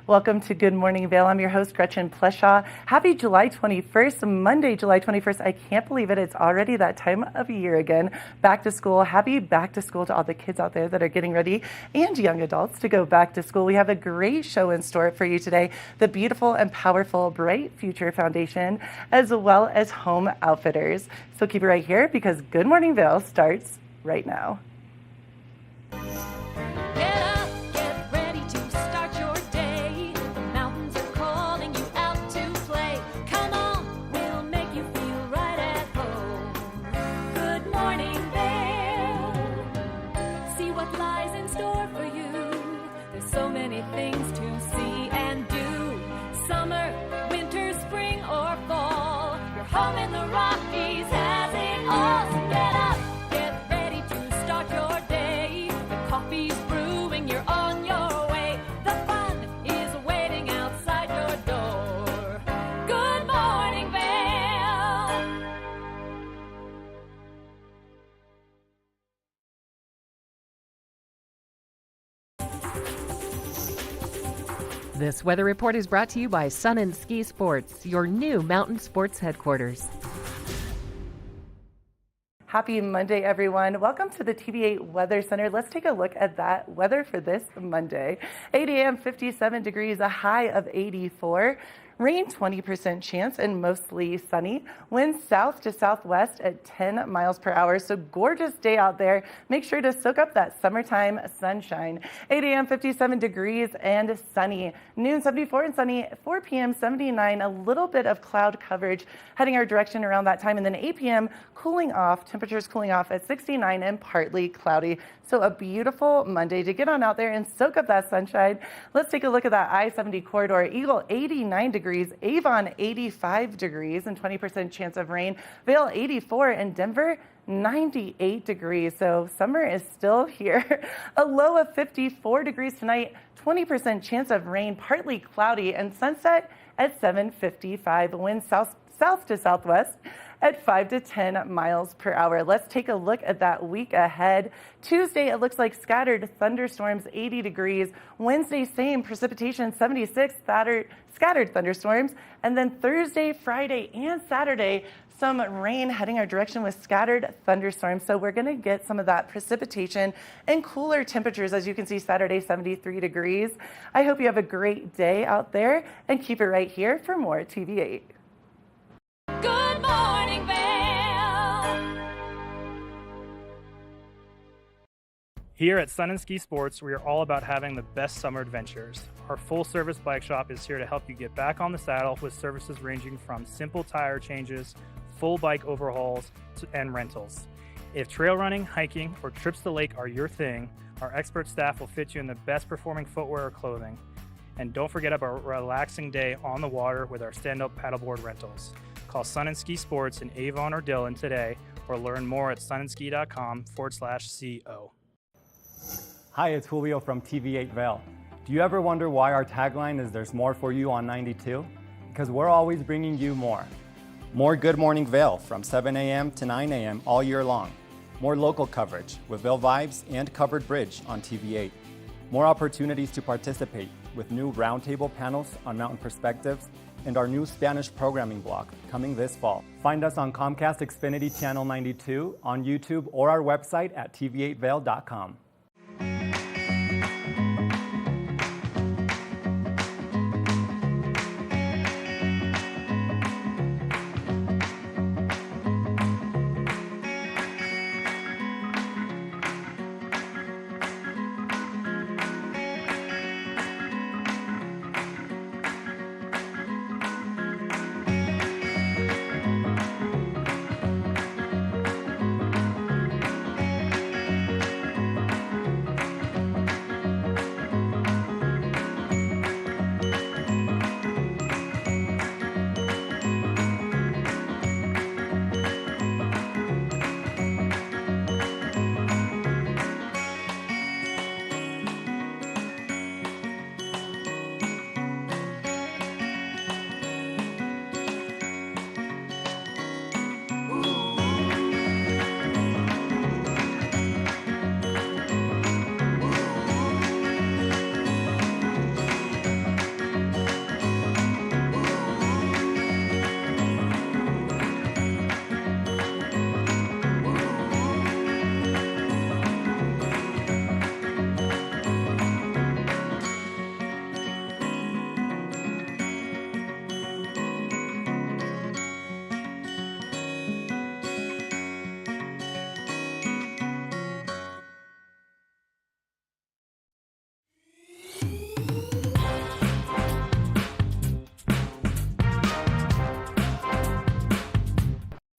Welcome to Good Morning Vail. I'm your host, Gretchen Pleshaw. Happy July 21st, Monday, July 21st. I can't believe it. It's already that time of year again. Back to school. Happy back to school to all the kids out there that are getting ready and young adults to go back to school. We have a great show in store for you today. The beautiful and powerful Bright Future Foundation, as well as Home Outfitters. So keep it right here because Good Morning Vail starts right now. This weather report is brought to you by Sun and Ski Sports, your new mountain sports headquarters. Happy Monday, everyone. Welcome to the TV8 Weather Center. Let's take a look at that weather for this Monday. 8 a.m., 57 degrees, a high of 84. Rain 20% chance and mostly sunny. Winds south to southwest at 10 miles per hour. So gorgeous day out there. Make sure to soak up that summertime sunshine. 8 a.m. 57 degrees and sunny. Noon 74 and sunny. 4 p.m. 79. A little bit of cloud coverage heading our direction around that time. And then 8 p.m. cooling off. Temperatures cooling off at 69 and partly cloudy. So a beautiful Monday to get on out there and soak up that sunshine. Let's take a look at that I-70 corridor. Eagle 89 degrees, Avon 85 degrees and 20% chance of rain. Vail 84 and Denver 98 degrees. So summer is still here. A low of 54 degrees tonight, 20% chance of rain, partly cloudy, and sunset at 7:55. Wind south to southwest at 5 to 10 miles per hour. Let's take a look at that week ahead. Tuesday, it looks like scattered thunderstorms, 80 degrees. Wednesday, same precipitation, 76, scattered thunderstorms. And then Thursday, Friday, and Saturday, some rain heading our direction with scattered thunderstorms. So we're going to get some of that precipitation and cooler temperatures. As you can see, Saturday, 73 degrees. I hope you have a great day out there and keep it right here for more TV8. Good morning, Vail. Here at Sun and Ski Sports, we are all about having the best summer adventures. Our full-service bike shop is here to help you get back on the saddle with services ranging from simple tire changes, full bike overhauls, and rentals. If trail running, hiking, or trips to the lake are your thing, our expert staff will fit you in the best performing footwear or clothing. And don't forget about a relaxing day on the water with our stand-up paddleboard rentals. Call Sun and Ski Sports in Avon or Dillon today or learn more at sunandski.com/CO. Hi, it's Julio from TV8 Vail. Do you ever wonder why our tagline is "There's more for you on 92"? Because we're always bringing you more. More Good Morning Vail from 7 a.m. to 9 a.m. all year long. More local coverage with Vail Vibes and Covered Bridge on TV8. More opportunities to participate with new roundtable panels on mountain perspectives and our new Spanish programming block coming this fall. Find us on Comcast Xfinity Channel 92, on YouTube, or our website at tv8vail.com.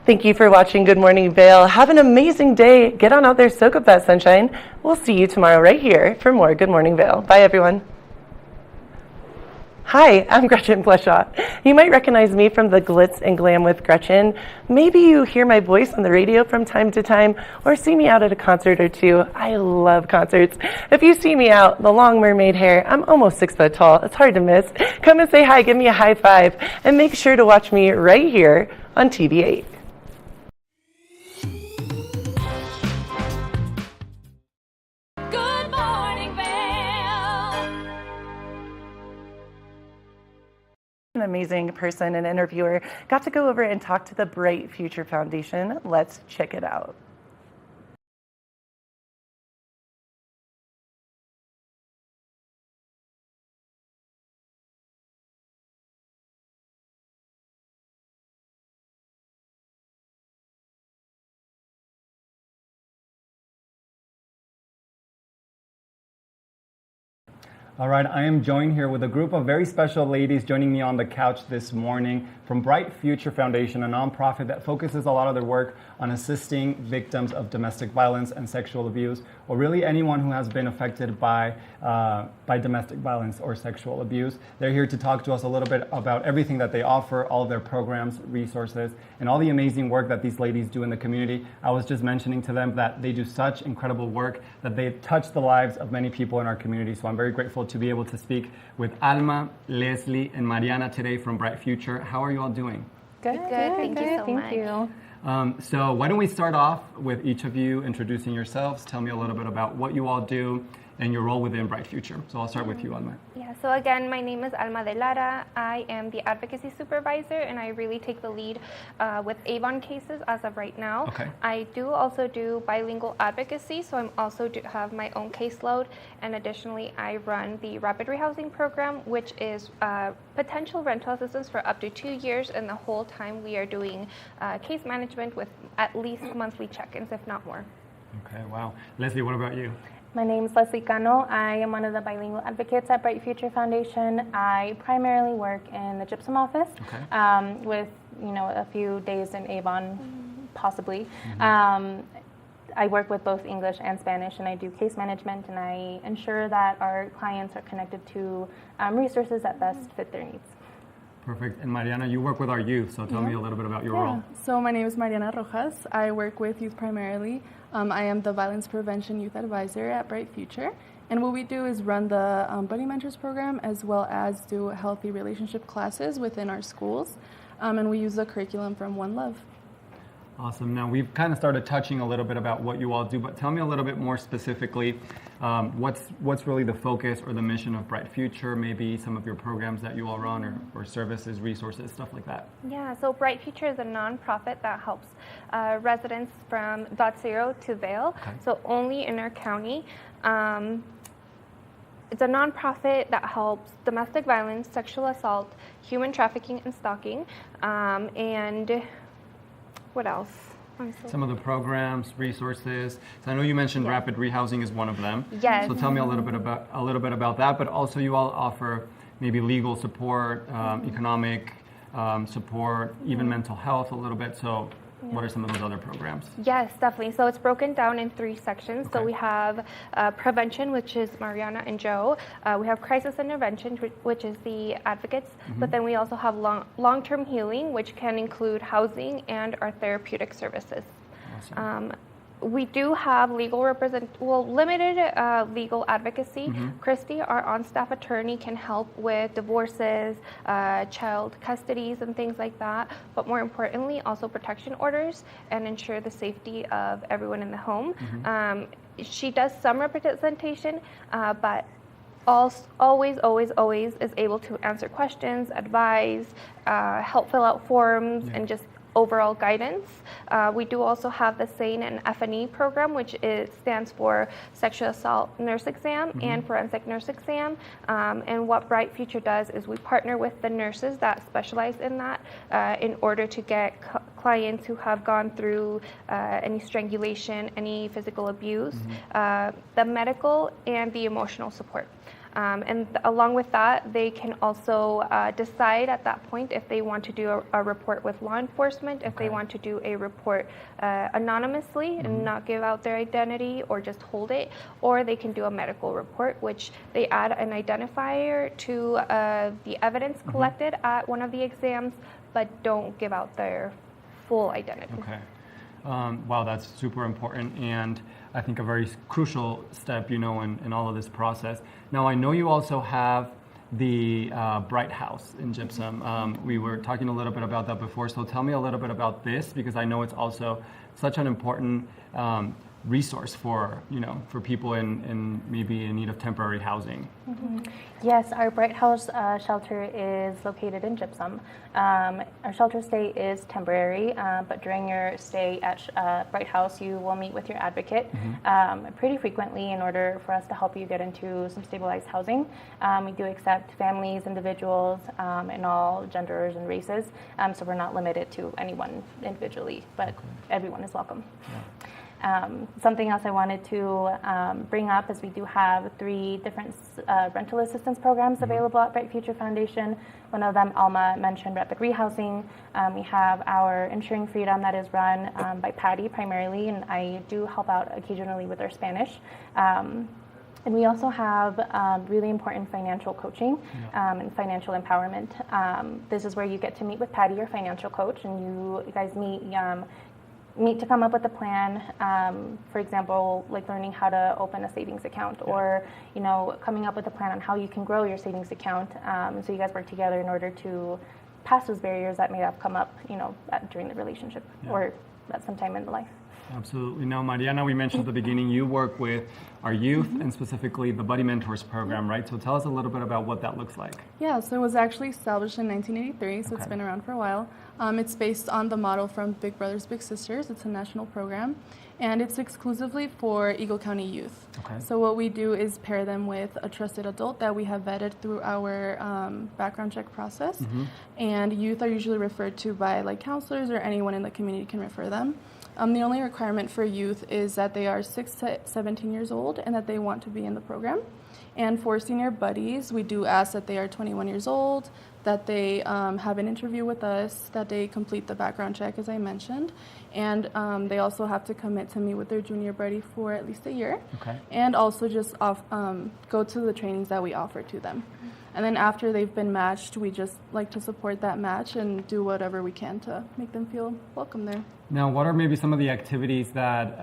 Thank you for watching Good Morning Vail. Have an amazing day. Get on out there, soak up that sunshine. We'll see you tomorrow right here for more Good Morning Vail. Bye, everyone. Hi, I'm Gretchen Bleshaw. You might recognize me from the Glitz and Glam with Gretchen. Maybe you hear my voice on the radio from time to time or see me out at a concert or two. I love concerts. If you see me out, the long mermaid hair, I'm almost 6 foot tall. It's hard to miss. Come and say hi, give me a high five, and make sure to watch me right here on TV8. Good morning, Vail. An amazing person and interviewer. Got to go over and talk to the Bright Future Foundation. Let's check it out. All right, I am joined here with a group of very special ladies joining me on the couch this morning from Bright Future Foundation, a nonprofit that focuses a lot of their work on assisting victims of domestic violence and sexual abuse, or really anyone who has been affected by domestic violence or sexual abuse. They're here to talk to us a little bit about everything that they offer, all of their programs, resources, and all the amazing work that these ladies do in the community. I was just mentioning to them that they do such incredible work, that they touch the lives of many people in our community. So I'm very grateful to be able to speak with Alma, Leslie, and Mariana today from Bright Future. How are you all doing? Good. Thank you so much. So why don't we start off with each of you introducing yourselves. Tell me a little bit about what you all do and your role within Bright Future. So I'll start with you, Alma. Yeah, so again, my name is Alma de Lara. I am the advocacy supervisor, and I really take the lead with Avon cases as of right now. Okay. I do also do bilingual advocacy, so I'm also have my own caseload, and additionally, I run the Rapid Rehousing Program, which is potential rental assistance for up to 2 years, and the whole time we are doing case management with at least monthly check-ins, if not more. Okay, wow. Leslie, what about you? My name is Leslie Cano. I am one of the bilingual advocates at Bright Future Foundation. I primarily work in the gypsum office, Okay. with a few days in Avon, possibly. I work with both English and Spanish, and I do case management, and I ensure that our clients are connected to resources that best fit their needs. Perfect. And Mariana, you work with our youth, so tell me a little bit about your role. So my name is Mariana Rojas. I work with youth primarily. I am the Violence Prevention Youth Advisor at Bright Future. And what we do is run the Buddy Mentors program, as well as do healthy relationship classes within our schools. And we use the curriculum from One Love. Awesome. Now, we've kind of started touching a little bit about what you all do, but tell me a little bit more specifically, what's really the focus or the mission of Bright Future, maybe some of your programs that you all run, or services, resources, stuff like that. Yeah, so Bright Future is a nonprofit that helps residents from Dot Zero to Vail, so only in our county. It's a nonprofit that helps domestic violence, sexual assault, human trafficking, and stalking, and what else? Some of the programs, resources. So I know you mentioned Rapid Rehousing is one of them. Yes. So tell me a little bit about that. But also, you all offer maybe legal support, economic support, even mental health a little bit. So, what are some of those other programs? Yes, definitely. So it's broken down in 3 sections. Okay. So we have prevention, which is Mariana and Joe. We have crisis intervention, which is the advocates. But then we also have long-term healing, which can include housing and our therapeutic services. Awesome. We do have limited legal advocacy. Christy, our on-staff attorney, can help with divorces, child custodies, and things like that. But more importantly, also protection orders and ensure the safety of everyone in the home. She does some representation, but always is able to answer questions, advise, help fill out forms, and just overall guidance. We do also have the SANE and F&E program, which stands for Sexual Assault Nurse Exam and Forensic Nurse Exam. And what Bright Future does is we partner with the nurses that specialize in that in order to get clients who have gone through any strangulation, any physical abuse, the medical and the emotional support. And along with that, they can also decide at that point if they want to do a report with law enforcement, if they want to do a report anonymously and not give out their identity or just hold it, or they can do a medical report, which they add an identifier to the evidence collected at one of the exams, but don't give out their full identity. Okay. Wow, that's super important, and I think a very crucial step, in all of this process. Now, I know you also have the Bright House in Gypsum. We were talking a little bit about that before, so tell me a little bit about this, because I know it's also such an important resource for people in maybe in need of temporary housing. Yes, our Bright House shelter is located in Gypsum. Our shelter stay is temporary, but during your stay at Bright House, you will meet with your advocate pretty frequently in order for us to help you get into some stabilized housing. We do accept families, individuals, in all genders and races, so we're not limited to anyone individually, but everyone is welcome. Something else I wanted to bring up is we do have 3 different rental assistance programs available at Bright Future Foundation. One of them, Alma mentioned, rapid rehousing. We have our Ensuring Freedom that is run by Patty primarily, and I do help out occasionally with our Spanish. And we also have really important financial coaching and financial empowerment. This is where you get to meet with Patty, your financial coach, and you guys meet to come up with a plan, for example, like learning how to open a savings account or, coming up with a plan on how you can grow your savings account. So you guys work together in order to pass those barriers that may have come up, during the relationship or at some time in life. Absolutely. Now, Mariana, we mentioned at the beginning you work with our youth and specifically the Buddy Mentors program, right? So tell us a little bit about what that looks like. Yeah, so it was actually established in 1983, so it's been around for a while. It's based on the model from Big Brothers Big Sisters. It's a national program, and it's exclusively for Eagle County youth. So what we do is pair them with a trusted adult that we have vetted through our background check process, and youth are usually referred to by counselors or anyone in the community can refer them. The only requirement for youth is that they are 6 to 17 years old and that they want to be in the program. And for senior buddies, we do ask that they are 21 years old, that they have an interview with us, that they complete the background check, as I mentioned, and they also have to commit to meet with their junior buddy for at least a year, and also just go to the trainings that we offer to them. And then after they've been matched, we just like to support that match and do whatever we can to make them feel welcome there. Now, what are maybe some of the activities that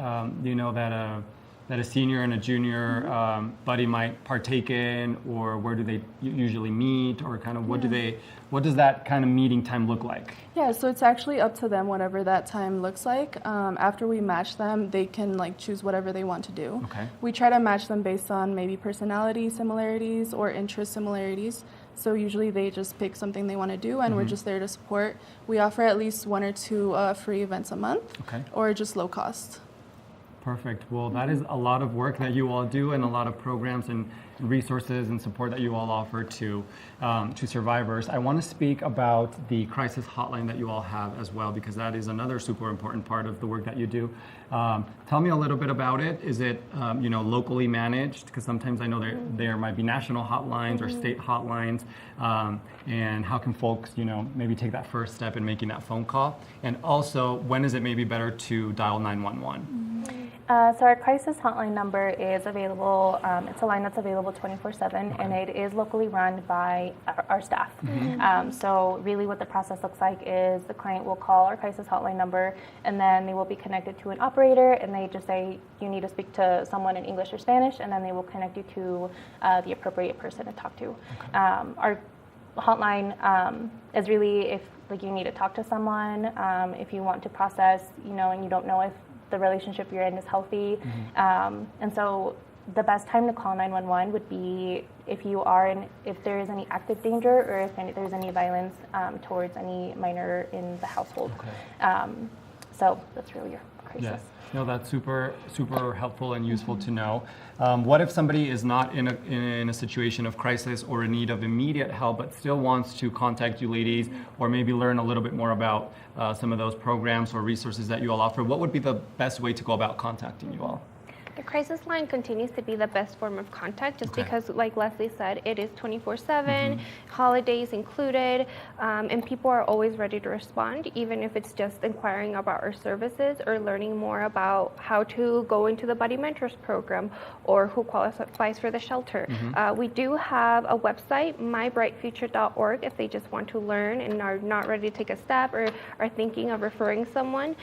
that a senior and a junior buddy might partake in, or where do they usually meet, or kind of what does that kind of meeting time look like? Yeah, so it's actually up to them whatever that time looks like. After we match them, they can choose whatever they want to do. We try to match them based on maybe personality similarities or interest similarities. So usually they just pick something they want to do, and we're just there to support. We offer at least 1 or 2 free events a month, or just low cost. Perfect. Well, that is a lot of work that you all do, and a lot of programs and resources and support that you all offer to survivors. I want to speak about the crisis hotline that you all have as well, because that is another super important part of the work that you do. Tell me a little bit about it. Is it locally managed? Because sometimes I know there might be national hotlines or state hotlines. And how can folks maybe take that first step in making that phone call? And also, when is it maybe better to dial 911? So our crisis hotline number is available. It's a line that's available 24/7, and it is locally run by our staff. So really what the process looks like is the client will call our crisis hotline number, and then they will be connected to an operator, and they just say, you need to speak to someone in English or Spanish, and then they will connect you to the appropriate person to talk to. Our hotline is really if you need to talk to someone, if you want to process, and you don't know if the relationship you're in is healthy. And so the best time to call 911 would be if there is any active danger, or if there's any violence towards any minor in the household. So that's really your crisis. Yes. No, that's super, super helpful and useful to know. What if somebody is not in a situation of crisis or in need of immediate help, but still wants to contact you ladies, or maybe learn a little bit more about some of those programs or resources that you all offer? What would be the best way to go about contacting you all? The crisis line continues to be the best form of contact just Okay. because, like Leslie said, it is 24/7, holidays included, and people are always ready to respond, even if it's just inquiring about our services or learning more about how to go into the Buddy Mentors program or who qualifies for the shelter. We do have a website, mybrightfuture.org, if they just want to learn and are not ready to take a step or are thinking of referring someone.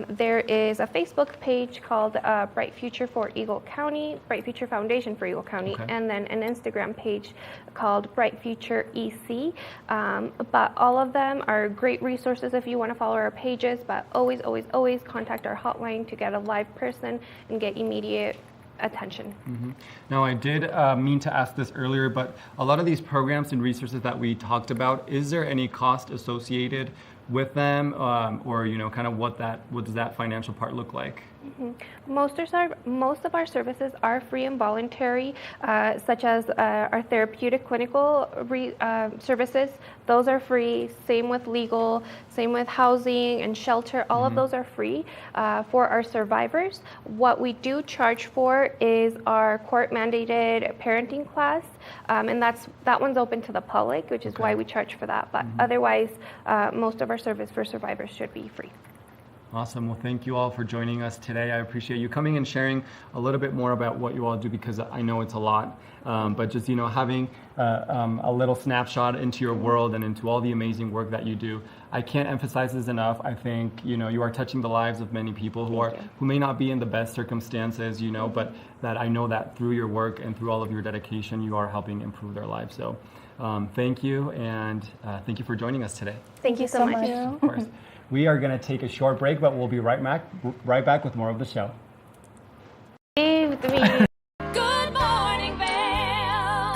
There is a Facebook page called Bright Future for Eagle County, Bright Future Foundation for Eagle County, Okay. and then an Instagram page called Bright Future EC. But all of them are great resources if you want to follow our pages, but always, always, always contact our hotline to get a live person and get immediate attention. Now, I did mean to ask this earlier, but a lot of these programs and resources that we talked about, is there any cost associated with them, or kind of what does that financial part look like? Most of our services are free and voluntary, such as our therapeutic clinical services. Those are free. Same with legal, same with housing and shelter. All of those are free. For our survivors, what we do charge for is our court-mandated parenting class, and that one's open to the public, which is why we charge for that. But otherwise, most of our service for survivors should be free. Awesome. Well, thank you all for joining us today. I appreciate you coming and sharing a little bit more about what you all do, because I know it's a lot. But just, having a little snapshot into your world and into all the amazing work that you do. I can't emphasize this enough. I think, you are touching the lives of many people who may not be in the best circumstances, but that I know that through your work and through all of your dedication, you are helping improve their lives. So thank you, and thank you for joining us today. Thank you so much. Of course. We are going to take a short break, but we'll be right back with more of the show. Good morning, Vail.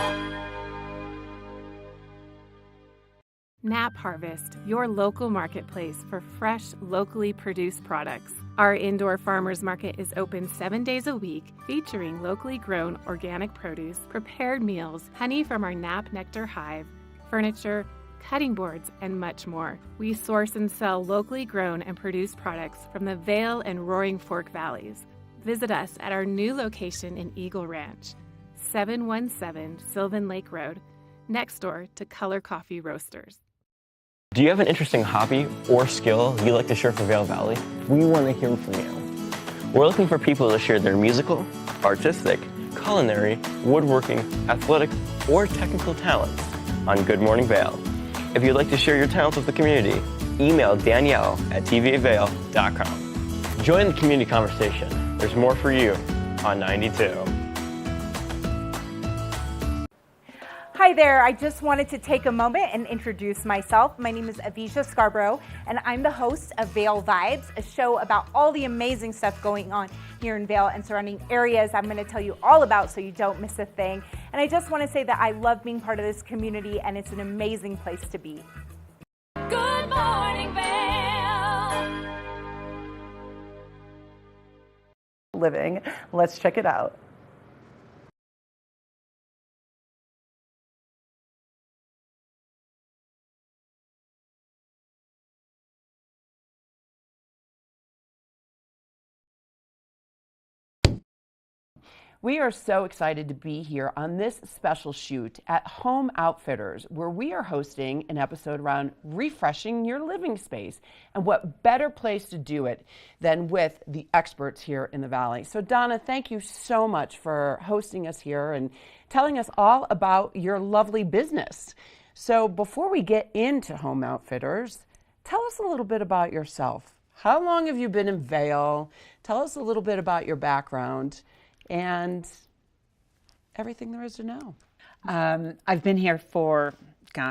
Nap Harvest, your local marketplace for fresh, locally produced products. Our indoor farmers market is open 7 days a week, featuring locally grown organic produce, prepared meals, honey from our Nap Nectar hive, furniture, cutting boards, and much more. We source and sell locally grown and produced products from the Vail and Roaring Fork Valleys. Visit us at our new location in Eagle Ranch, 717 Sylvan Lake Road, next door to Color Coffee Roasters. Do you have an interesting hobby or skill you'd like to share for Vail Valley? We want to hear from you. We're looking for people to share their musical, artistic, culinary, woodworking, athletic, or technical talents on Good Morning Vail. If you'd like to share your talents with the community, email Danielle at tvavail.com. Join the community conversation. There's more for you on 92. Hi there, I just wanted to take a moment and introduce myself. My name is Avisha Scarborough, and I'm the host of Vail Vibes, a show about all the amazing stuff going on here in Vail and surrounding areas I'm going to tell you all about so you don't miss a thing. And I just want to say that I love being part of this community, and it's an amazing place to be. Good morning, Vail. Living. Let's check it out. We are so excited to be here on this special shoot at Home Outfitters, where we are hosting an episode around refreshing your living space. And what better place to do it than with the experts here in the Valley. So Donna, thank you so much for hosting us here and telling us all about your lovely business. So before we get into Home Outfitters, tell us a little bit about yourself. How long have you been in Vail? Tell us a little bit about your background and everything there is to know. I've been here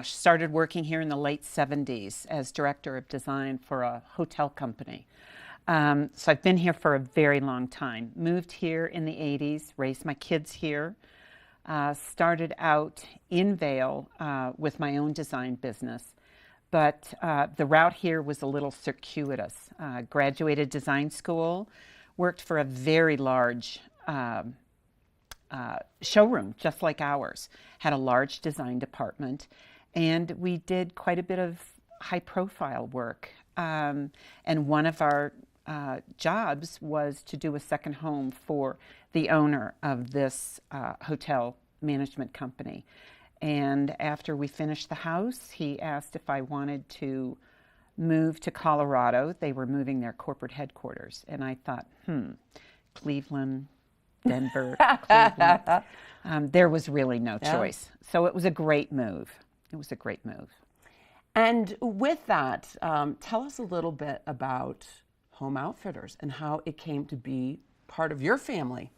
started working here in the late 70s as director of design for a hotel company. So I've been here for a very long time. Moved here in the 80s, raised my kids here, started out in Vail with my own design business. But the route here was a little circuitous. Graduated design school, worked for a very large showroom, just like ours, had a large design department, and we did quite a bit of high-profile work. And one of our jobs was to do a second home for the owner of this hotel management company. And after we finished the house, he asked if I wanted to move to Colorado. They were moving their corporate headquarters. And I thought, Cleveland, Denver, Cleveland. There was really no choice. So it was a great move. It was a great move. And with that, tell us a little bit about Home Outfitters and how it came to be part of your family.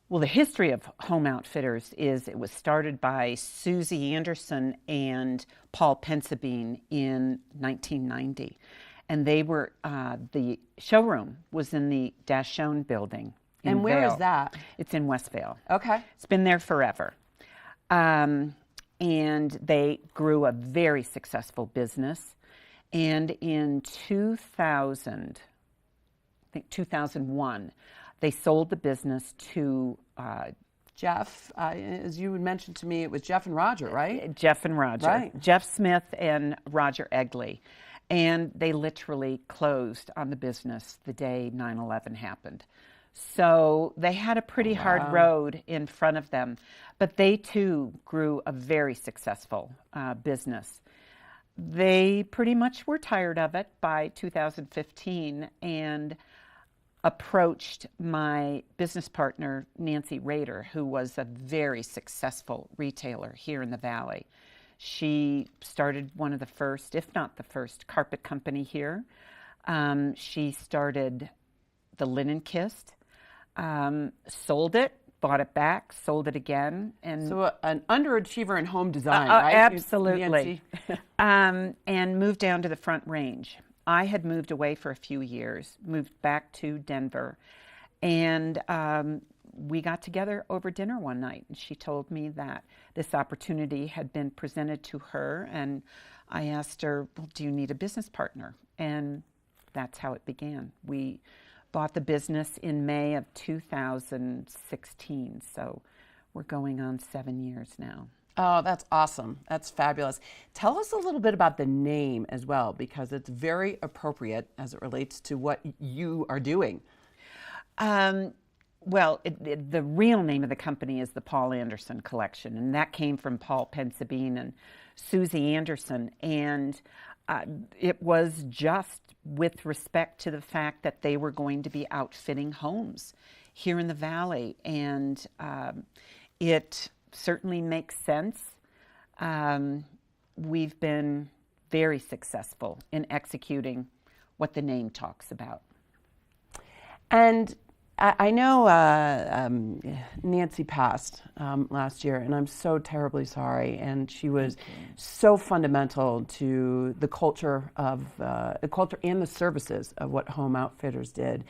Well, the history of Home Outfitters is it was started by Susie Anderson and Paul Pensabene in 1990. And they were, the showroom was in the Dashone building in And where Vail. is that? It's in West Vail. Okay. It's been there forever. And they grew a very successful business. And in 2000, I think 2001, they sold the business to Jeff. As you had mentioned to me, it was Jeff and Roger, right? Jeff and Roger. Right. Jeff Smith and Roger Egley. And they literally closed on the business the day 9/11 happened. So they had a pretty hard road in front of them, but they too grew a very successful business. They pretty much were tired of it by 2015 and approached my business partner, Nancy Rader, who was a very successful retailer here in the Valley. She started one of the first, if not the first, carpet company here. She started the Linen Kist, sold it, bought it back, sold it again. And so an underachiever in home design, right? Absolutely. And moved down to the Front Range. I had moved away for a few years, moved back to Denver, and we got together over dinner one night. And she told me that this opportunity had been presented to her, and I asked her, well, do you need a business partner? And that's how it began. We bought the business in May of 2016, so we're going on 7 years now. Oh, that's awesome. That's fabulous. Tell us a little bit about the name as well, because it's very appropriate as it relates to what you are doing. Well, the real name of the company is the Paul Anderson Collection, and that came from Paul Pensabene and Susie Anderson. And it was just with respect to the fact that they were going to be outfitting homes here in the Valley. And it certainly makes sense. We've been very successful in executing what the name talks about. And I know Nancy passed last year, and I'm so terribly sorry. And she was so fundamental to the culture of the culture and the services of what Home Outfitters did.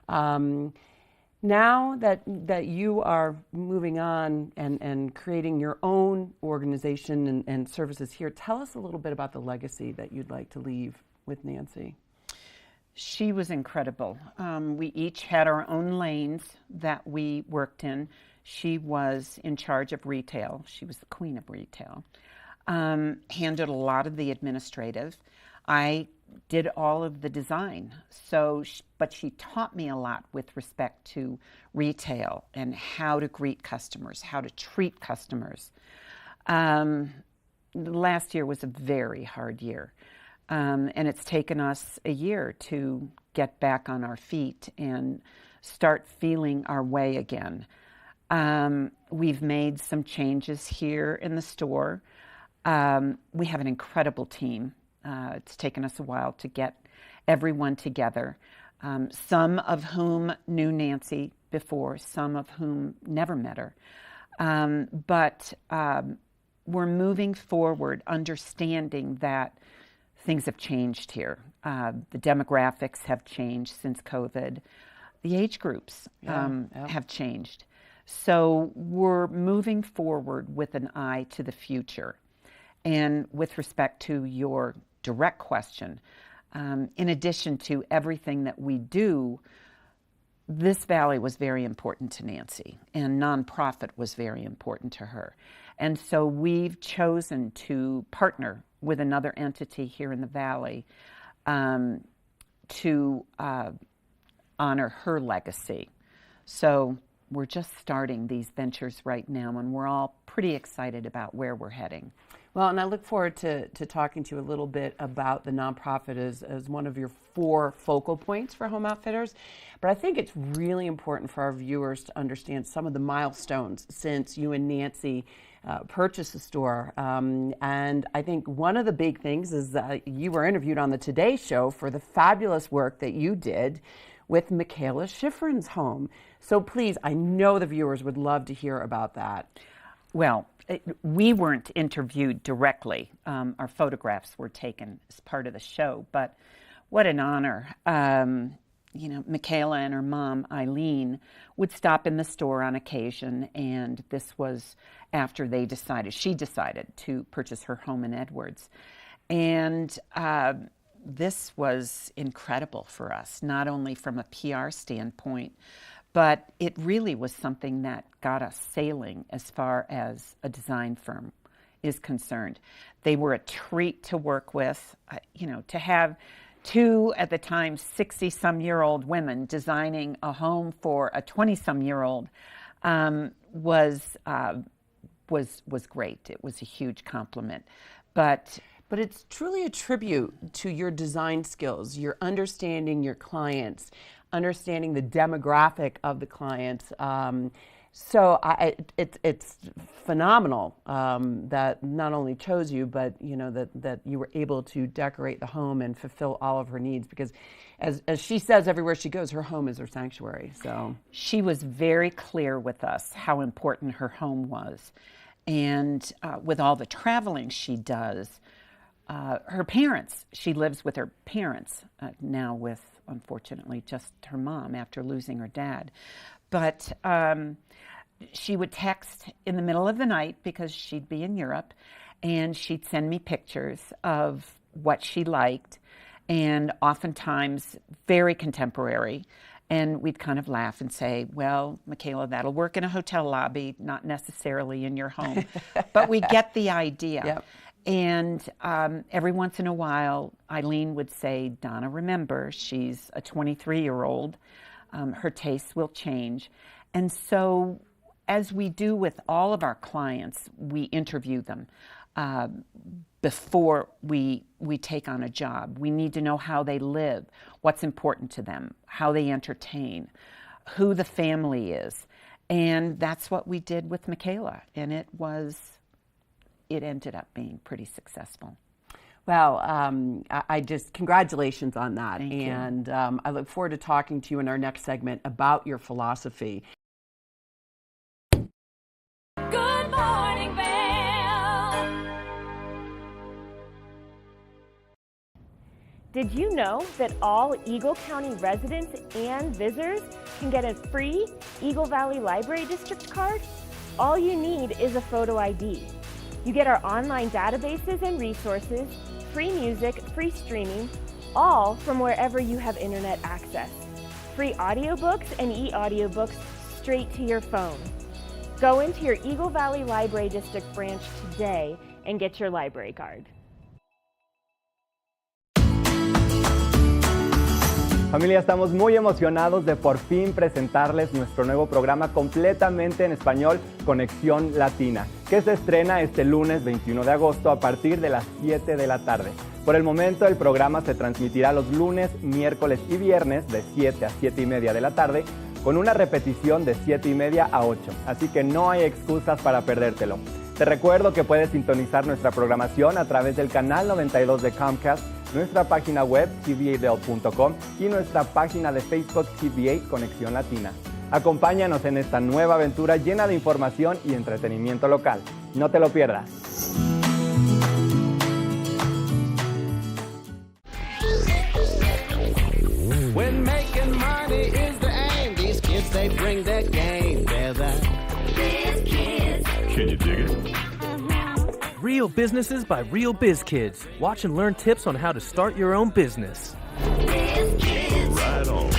Now that you are moving on and creating your own organization and services here, tell us a little bit about the legacy that you'd like to leave with Nancy. She was incredible. We each had our own lanes that we worked in. She was in charge of retail. She was the queen of retail. Handled a lot of the administrative. I did all of the design. But she taught me a lot with respect to retail and how to greet customers, how to treat customers. Last year was a very hard year. And it's taken us a year to get back on our feet and start feeling our way again. We've made some changes here in the store. We have an incredible team. It's taken us a while to get everyone together, some of whom knew Nancy before, some of whom never met her. But we're moving forward, understanding that things have changed here. The demographics have changed since COVID. The age groups have changed. So we're moving forward with an eye to the future. And with respect to your direct question, in addition to everything that we do, this valley was very important to Nancy, and nonprofit was very important to her. And so we've chosen to partner with another entity here in the valley to honor her legacy. So we're just starting these ventures right now, and we're all pretty excited about where we're heading. Well, and I look forward to talking to you a little bit about the nonprofit as one of your 4 focal points for Home Outfitters. But I think it's really important for our viewers to understand some of the milestones since you and Nancy purchased the store. And I think one of the big things is you were interviewed on the Today Show for the fabulous work that you did with Michaela Schifrin's home. So please, I know the viewers would love to hear about that. Well, we weren't interviewed directly. Our photographs were taken as part of the show, but what an honor. Michaela and her mom, Eileen, would stop in the store on occasion, and this was after she decided to purchase her home in Edwards. And this was incredible for us, not only from a PR standpoint, but it really was something that got us sailing as far as a design firm is concerned. They were a treat to work with, to have 2, at the time, 60-some-year-old women designing a home for a 20-some-year-old was great. It was a huge compliment. But it's truly a tribute to your design skills, your understanding your clients, understanding the demographic of the clients. So it's phenomenal that not only chose you, but that you were able to decorate the home and fulfill all of her needs. Because, as she says everywhere she goes, her home is her sanctuary. So she was very clear with us how important her home was, and with all the traveling she does, her parents. She lives with her parents now, with unfortunately just her mom after losing her dad, but. She would text in the middle of the night because she'd be in Europe, and she'd send me pictures of what she liked, and oftentimes very contemporary. And we'd kind of laugh and say, well, Michaela, that'll work in a hotel lobby, not necessarily in your home. But we get the idea. Yep. And every once in a while, Eileen would say, Donna, remember, she's a 23-year-old. Her tastes will change. And so, as we do with all of our clients, we interview them before we take on a job. We need to know how they live, what's important to them, how they entertain, who the family is. And that's what we did with Michaela, and it ended up being pretty successful. Well, I just, congratulations on that. Thank you. And I look forward to talking to you in our next segment about your philosophy. Good morning, Vail. Did you know that all Eagle County residents and visitors can get a free Eagle Valley Library District card? All you need is a photo ID. You get our online databases and resources, free music, free streaming, all from wherever you have internet access. Free audiobooks and e-audiobooks straight to your phone. Go into your Eagle Valley Library District branch today and get your library card. Familia, estamos muy emocionados de por fin presentarles nuestro nuevo programa completamente en español, Conexión Latina, que se estrena este lunes 21 de agosto a partir de las 7 de la tarde. Por el momento, el programa se transmitirá los lunes, miércoles y viernes de 7 a 7 y media de la tarde, con una repetición de 7 y media a 8, así que no hay excusas para perdértelo. Te recuerdo que puedes sintonizar nuestra programación a través del canal 92 de Comcast, nuestra página web tva.com y nuestra página de Facebook TVA Conexión Latina. Acompáñanos en esta nueva aventura llena de información y entretenimiento local. No te lo pierdas. When making money is the aim, these kids, they bring their game. They're the biz kids. Can you dig it? Real businesses by real biz kids. Watch and learn tips on how to start your own business. Biz kids. Right on.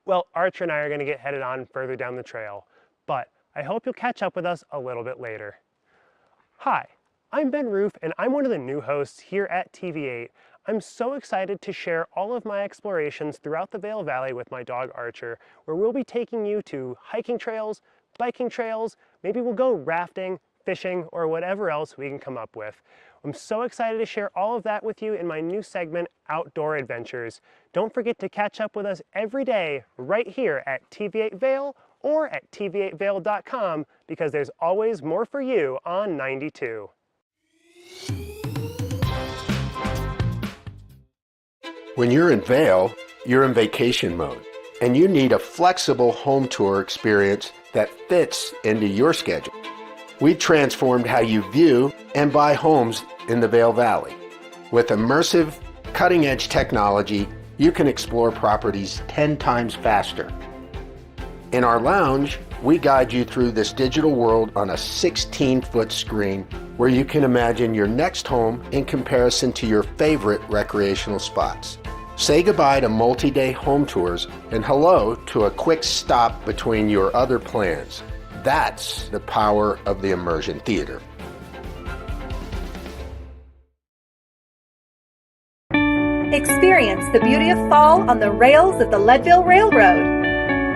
Well, Archer and I are going to get headed on further down the trail, but I hope you'll catch up with us a little bit later. Hi, I'm Ben Roof, and I'm one of the new hosts here at TV8. I'm so excited to share all of my explorations throughout the Vail Valley with my dog Archer, where we'll be taking you to hiking trails, biking trails, maybe we'll go rafting, fishing, or whatever else we can come up with. I'm so excited to share all of that with you in my new segment, Outdoor Adventures. Don't forget to catch up with us every day right here at TV8 Vail or at tv8vail.com, because there's always more for you on 92. When you're in Vail, you're in vacation mode, and you need a flexible home tour experience that fits into your schedule. We transformed how you view and buy homes in the Vail Valley. With immersive, cutting-edge technology, you can explore properties 10 times faster. In our lounge, we guide you through this digital world on a 16-foot screen where you can imagine your next home in comparison to your favorite recreational spots. Say goodbye to multi-day home tours and hello to a quick stop between your other plans. That's the power of the immersion theater. Experience the beauty of fall on the rails of the Leadville Railroad.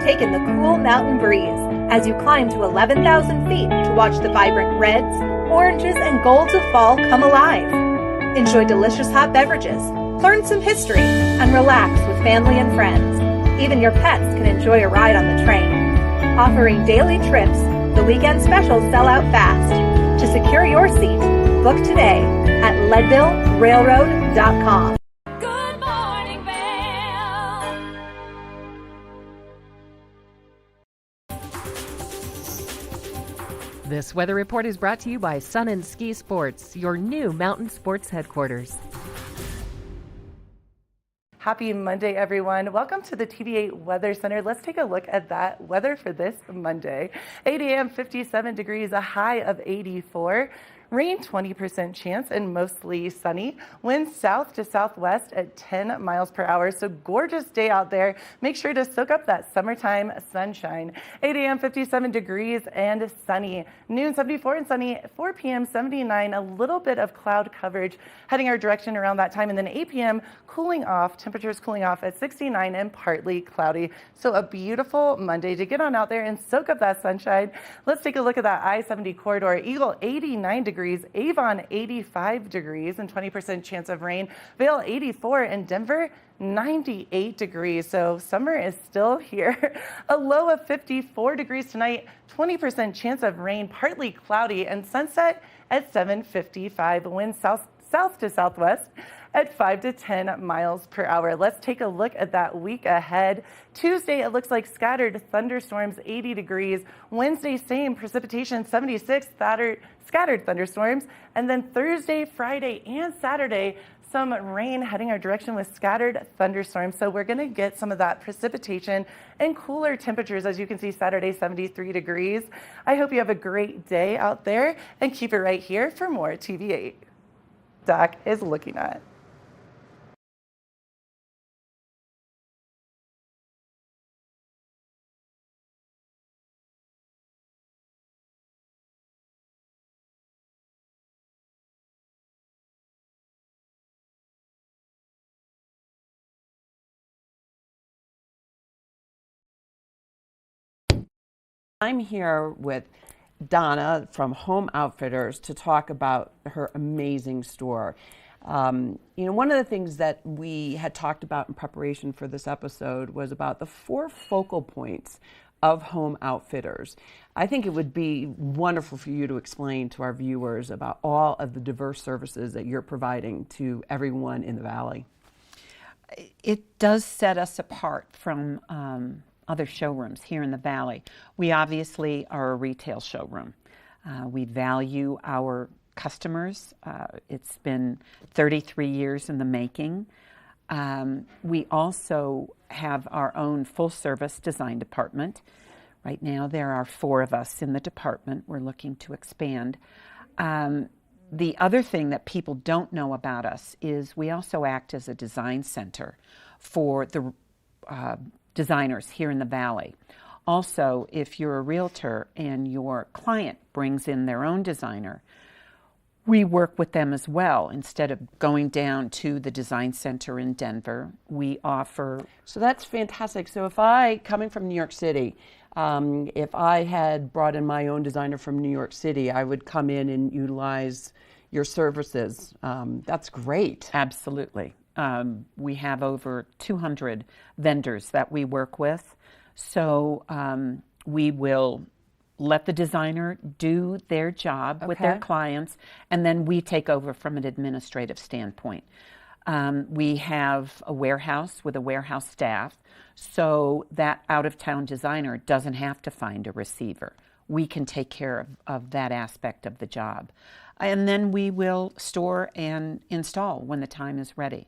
Take in the cool mountain breeze as you climb to 11,000 feet to watch the vibrant reds, oranges, and golds of fall come alive. Enjoy delicious hot beverages, learn some history, and relax with family and friends. Even your pets can enjoy a ride on the train. Offering daily trips, the weekend specials sell out fast. To secure your seat, book today at leadvillerailroad.com. Good morning, Vail. This weather report is brought to you by Sun and Ski Sports, your new mountain sports headquarters. Happy Monday, everyone. Welcome to the TV8 Weather Center. Let's take a look at that weather for this Monday. 8 a.m., 57 degrees, a high of 84. Rain, 20% chance, and mostly sunny. Winds south to southwest at 10 miles per hour. So gorgeous day out there. Make sure to soak up that summertime sunshine. 8 a.m., 57 degrees and sunny. Noon, 74 and sunny. 4 p.m., 79. A little bit of cloud coverage heading our direction around that time. And then 8 p.m., cooling off. Temperatures cooling off at 69 and partly cloudy. So a beautiful Monday to get on out there and soak up that sunshine. Let's take a look at that I-70 corridor. Eagle, 89 degrees. Avon, 85 degrees and 20% chance of rain. Vail, 84, and Denver, 98 degrees. So summer is still here. A low of 54 degrees tonight, 20% chance of rain, partly cloudy, and sunset at 7:55. Wind south to southwest at 5 to 10 miles per hour. Let's take a look at that week ahead. Tuesday, it looks like scattered thunderstorms, 80 degrees. Wednesday, same precipitation, 76, scattered thunderstorms. And then Thursday, Friday, and Saturday, some rain heading our direction with scattered thunderstorms. So we're going to get some of that precipitation and cooler temperatures. As you can see, Saturday, 73 degrees. I hope you have a great day out there, and keep it right here for more TV8. Doc is looking at. I'm here with Donna from Home Outfitters to talk about her amazing store. One of the things that we had talked about in preparation for this episode was about the 4 focal points of Home Outfitters. I think it would be wonderful for you to explain to our viewers about all of the diverse services that you're providing to everyone in the Valley. It does set us apart from other showrooms here in the Valley. We obviously are a retail showroom. We value our customers. It's been 33 years in the making. We also have our own full-service design department. Right now there are 4 of us in the department. We're looking to expand. The other thing that people don't know about us is we also act as a design center for the designers here in the Valley. Also, if you're a realtor and your client brings in their own designer, we work with them as well. Instead of going down to the design center in Denver, we offer. So that's fantastic. So if coming from New York City, if I had brought in my own designer from New York City, I would come in and utilize your services. That's great. Absolutely. We have over 200 vendors that we work with. So we will let the designer do their job with their clients, and then we take over from an administrative standpoint. We have a warehouse with a warehouse staff, so that out-of-town designer doesn't have to find a receiver. We can take care of that aspect of the job. And then we will store and install when the time is ready.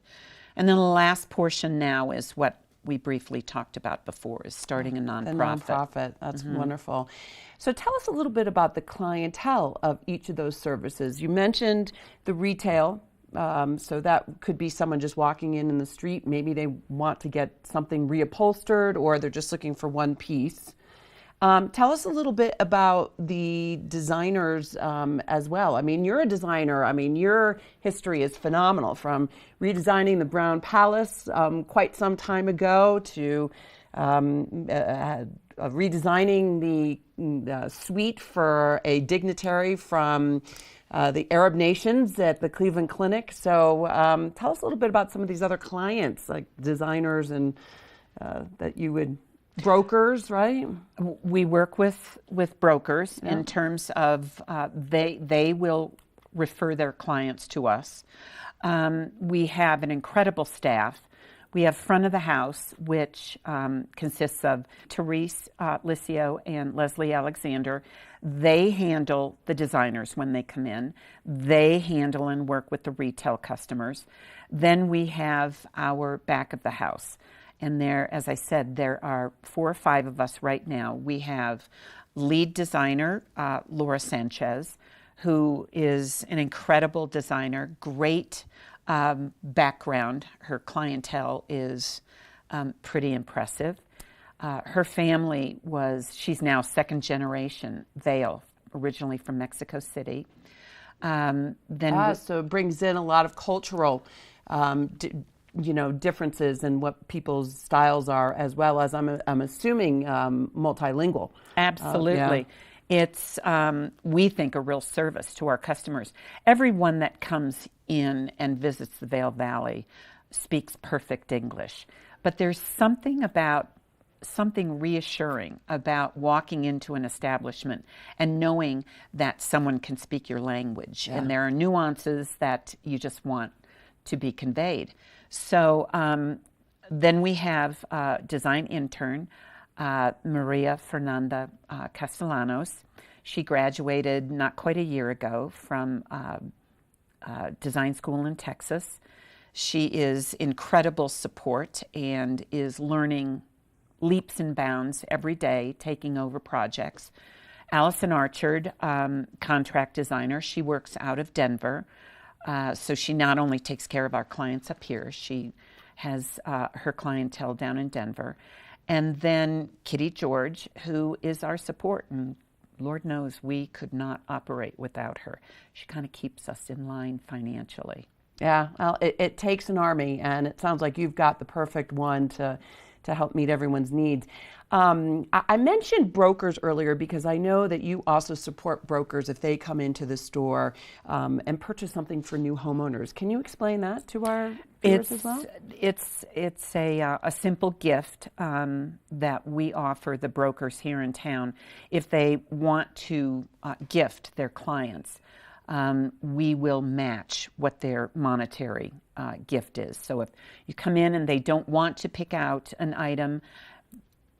And then the last portion now is what we briefly talked about before, is starting a nonprofit. A nonprofit, that's wonderful. So tell us a little bit about the clientele of each of those services. You mentioned the retail, so that could be someone just walking in the street. Maybe they want to get something reupholstered, or they're just looking for one piece. Tell us a little bit about the designers as well. I mean, you're a designer. I mean, your history is phenomenal, from redesigning the Brown Palace quite some time ago to redesigning the suite for a dignitary from the Arab nations at the Cleveland Clinic. So tell us a little bit about some of these other clients, like designers and that you would... Brokers, right? We work with brokers in terms of they will refer their clients to us. We have an incredible staff. We have front of the house, which consists of Therese Licio and Leslie Alexander. They handle the designers when they come in. They handle and work with the retail customers. Then we have our back of the house. And there, as I said, there are 4 or 5 of us right now. We have lead designer, Laura Sanchez, who is an incredible designer, great background. Her clientele is pretty impressive. Her family she's now second generation Vail, originally from Mexico City. So it brings in a lot of cultural differences in what people's styles are, as well as I'm assuming multilingual. Absolutely. It's, we think, a real service to our customers. Everyone that comes in and visits the Vail Valley speaks perfect English, but there's something reassuring about walking into an establishment and knowing that someone can speak your language, and there are nuances that you just want to be conveyed. So then we have design intern, Maria Fernanda Castellanos. She graduated not quite a year ago from design school in Texas. She is incredible support and is learning leaps and bounds every day, taking over projects. Allison Archard, contract designer. She works out of Denver. So she not only takes care of our clients up here, she has her clientele down in Denver. And then Kitty George, who is our support, and Lord knows we could not operate without her. She kind of keeps us in line financially. Yeah, well, it takes an army, and it sounds like you've got the perfect one to help meet everyone's needs. I mentioned brokers earlier because I know that you also support brokers if they come into the store and purchase something for new homeowners. Can you explain that to our viewers as well? It's a simple gift that we offer the brokers here in town if they want to gift their clients. We will match what their monetary gift is. So if you come in and they don't want to pick out an item,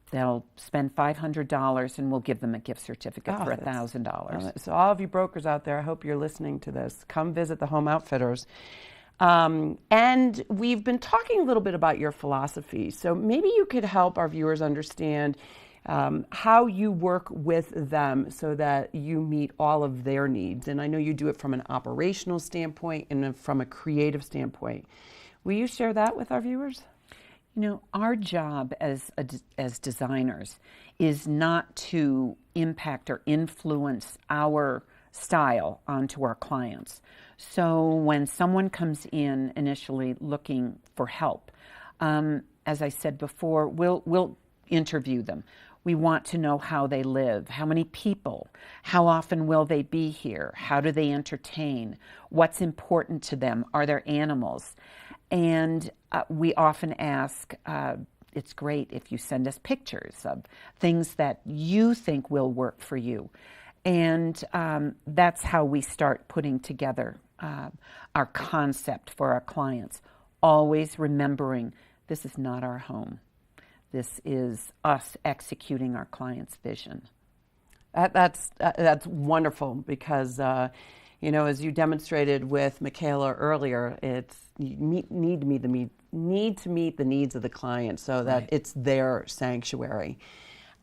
they'll spend $500 and we'll give them a gift certificate for $1,000. So all of you brokers out there, I hope you're listening to this. Come visit the Home Outfitters. And we've been talking a little bit about your philosophy. So maybe you could help our viewers understand how you work with them so that you meet all of their needs. And I know you do it from an operational standpoint and from a creative standpoint. Will you share that with our viewers? You know, our job as designers is not to impact or influence our style onto our clients. So when someone comes in initially looking for help, as I said before, we'll interview them. We want to know how they live, how many people, how often will they be here, how do they entertain, what's important to them, are there animals? And we often ask, it's great if you send us pictures of things that you think will work for you. And that's how we start putting together our concept for our clients, always remembering this is not our home. This is us executing our client's vision. That's wonderful because, you know, as you demonstrated with Michaela earlier, it's you need to meet the needs of the client so that it's their sanctuary.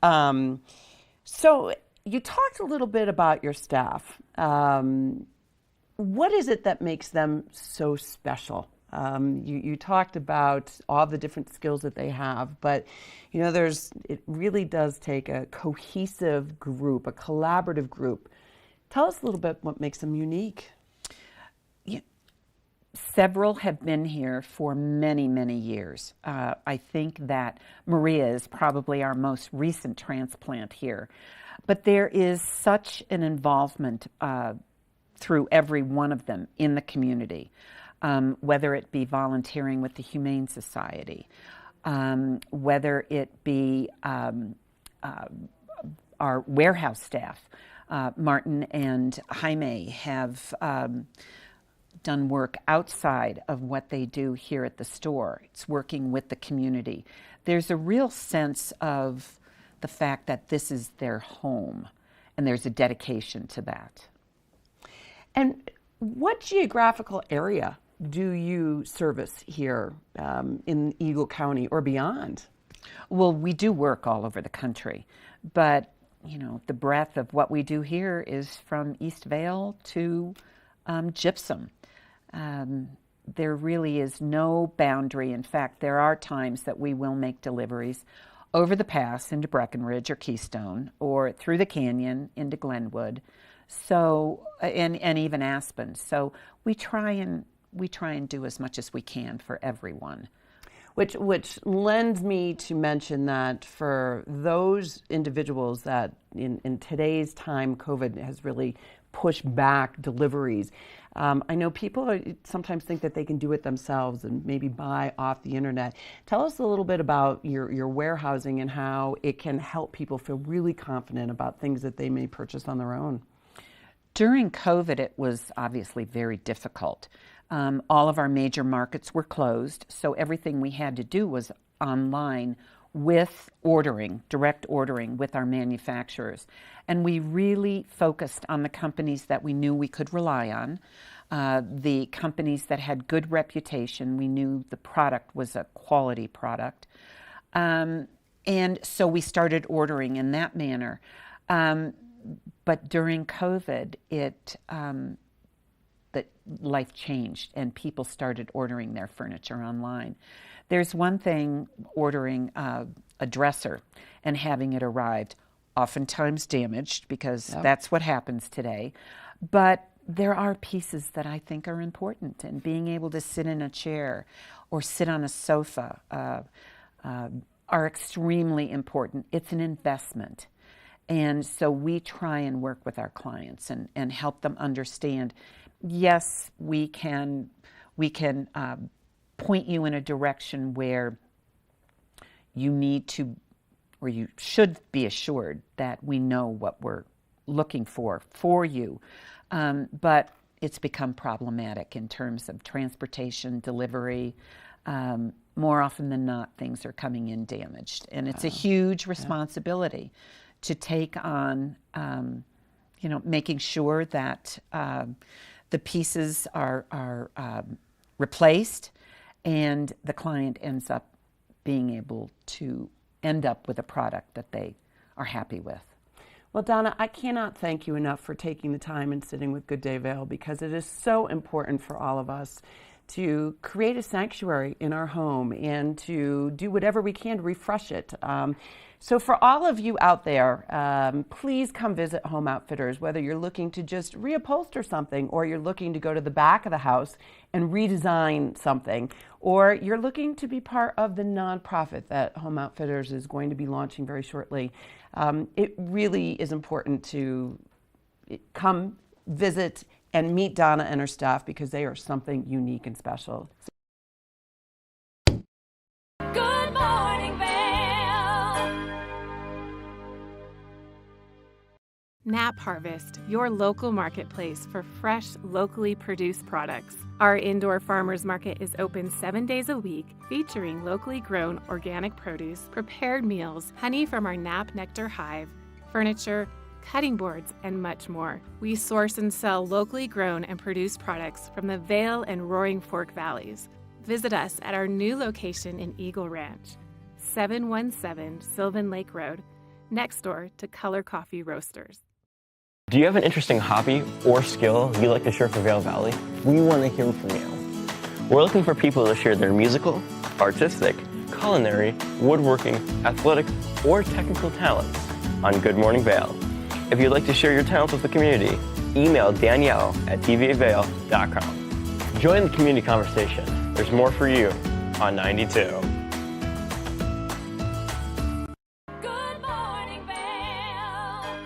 So you talked a little bit about your staff. What is it that makes them so special? You talked about all the different skills that they have, but you know, it really does take a cohesive group, a collaborative group. Tell us a little bit what makes them unique. Several have been here for many, many years. I think that Maria is probably our most recent transplant here. But there is such an involvement through every one of them in the community, whether it be volunteering with the Humane Society, whether it be our warehouse staff. Martin and Jaime have done work outside of what they do here at the store. It's working with the community. There's a real sense of the fact that this is their home, and there's a dedication to that. And what geographical area do you service here in Eagle County or beyond? Well, we do work all over the country, but you know, the breadth of what we do here is from East Vail to Gypsum. There really is no boundary. In fact, there are times that we will make deliveries over the pass into Breckenridge or Keystone, or through the canyon into Glenwood, so and even Aspen. So we try and do as much as we can for everyone. Which lends me to mention that for those individuals that in today's time, COVID has really pushed back deliveries. I know people sometimes think that they can do it themselves and maybe buy off the internet. Tell us a little bit about your warehousing and how it can help people feel really confident about things that they may purchase on their own. During COVID, it was obviously very difficult. All of our major markets were closed, so everything we had to do was online with ordering, direct ordering with our manufacturers. And we really focused on the companies that we knew we could rely on, the companies that had good reputation. We knew the product was a quality product. And so we started ordering in that manner. But during COVID, that life changed and people started ordering their furniture online. There's one thing ordering a dresser and having it arrived, oftentimes damaged, because that's what happens today. But there are pieces that I think are important, and being able to sit in a chair or sit on a sofa are extremely important. It's an investment. And so we try and work with our clients and help them understand, yes, we can point you in a direction where you need to, or you should be assured that we know what we're looking for you. But it's become problematic in terms of transportation, delivery. More often than not, things are coming in damaged. And it's a huge responsibility to take on, making sure that the pieces are replaced and the client ends up being able to end up with a product that they are happy with. Well, Donna, I cannot thank you enough for taking the time and sitting with Good Day Vail, because it is so important for all of us to create a sanctuary in our home and to do whatever we can to refresh it. So for all of you out there, please come visit Home Outfitters, whether you're looking to just reupholster something, or you're looking to go to the back of the house and redesign something, or you're looking to be part of the nonprofit that Home Outfitters is going to be launching very shortly. It really is important to come visit and meet Donna and her staff, because they are something unique and special. Good morning, Vail. Nap Harvest, your local marketplace for fresh, locally produced products. Our indoor farmers market is open 7 days a week, featuring locally grown organic produce, prepared meals, honey from our Nap Nectar hive, furniture, cutting boards, and much more. We source and sell locally grown and produced products from the Vail and Roaring Fork Valleys. Visit us at our new location in Eagle Ranch, 717 Sylvan Lake Road, next door to Color Coffee Roasters. Do you have an interesting hobby or skill you'd like to share for Vail Valley? We want to hear from you. We're looking for people to share their musical, artistic, culinary, woodworking, athletic, or technical talents on Good Morning Vail. If you'd like to share your talents with the community, email Danielle at tvavail.com. Join the community conversation. There's more for you on 92. Good morning, Vail.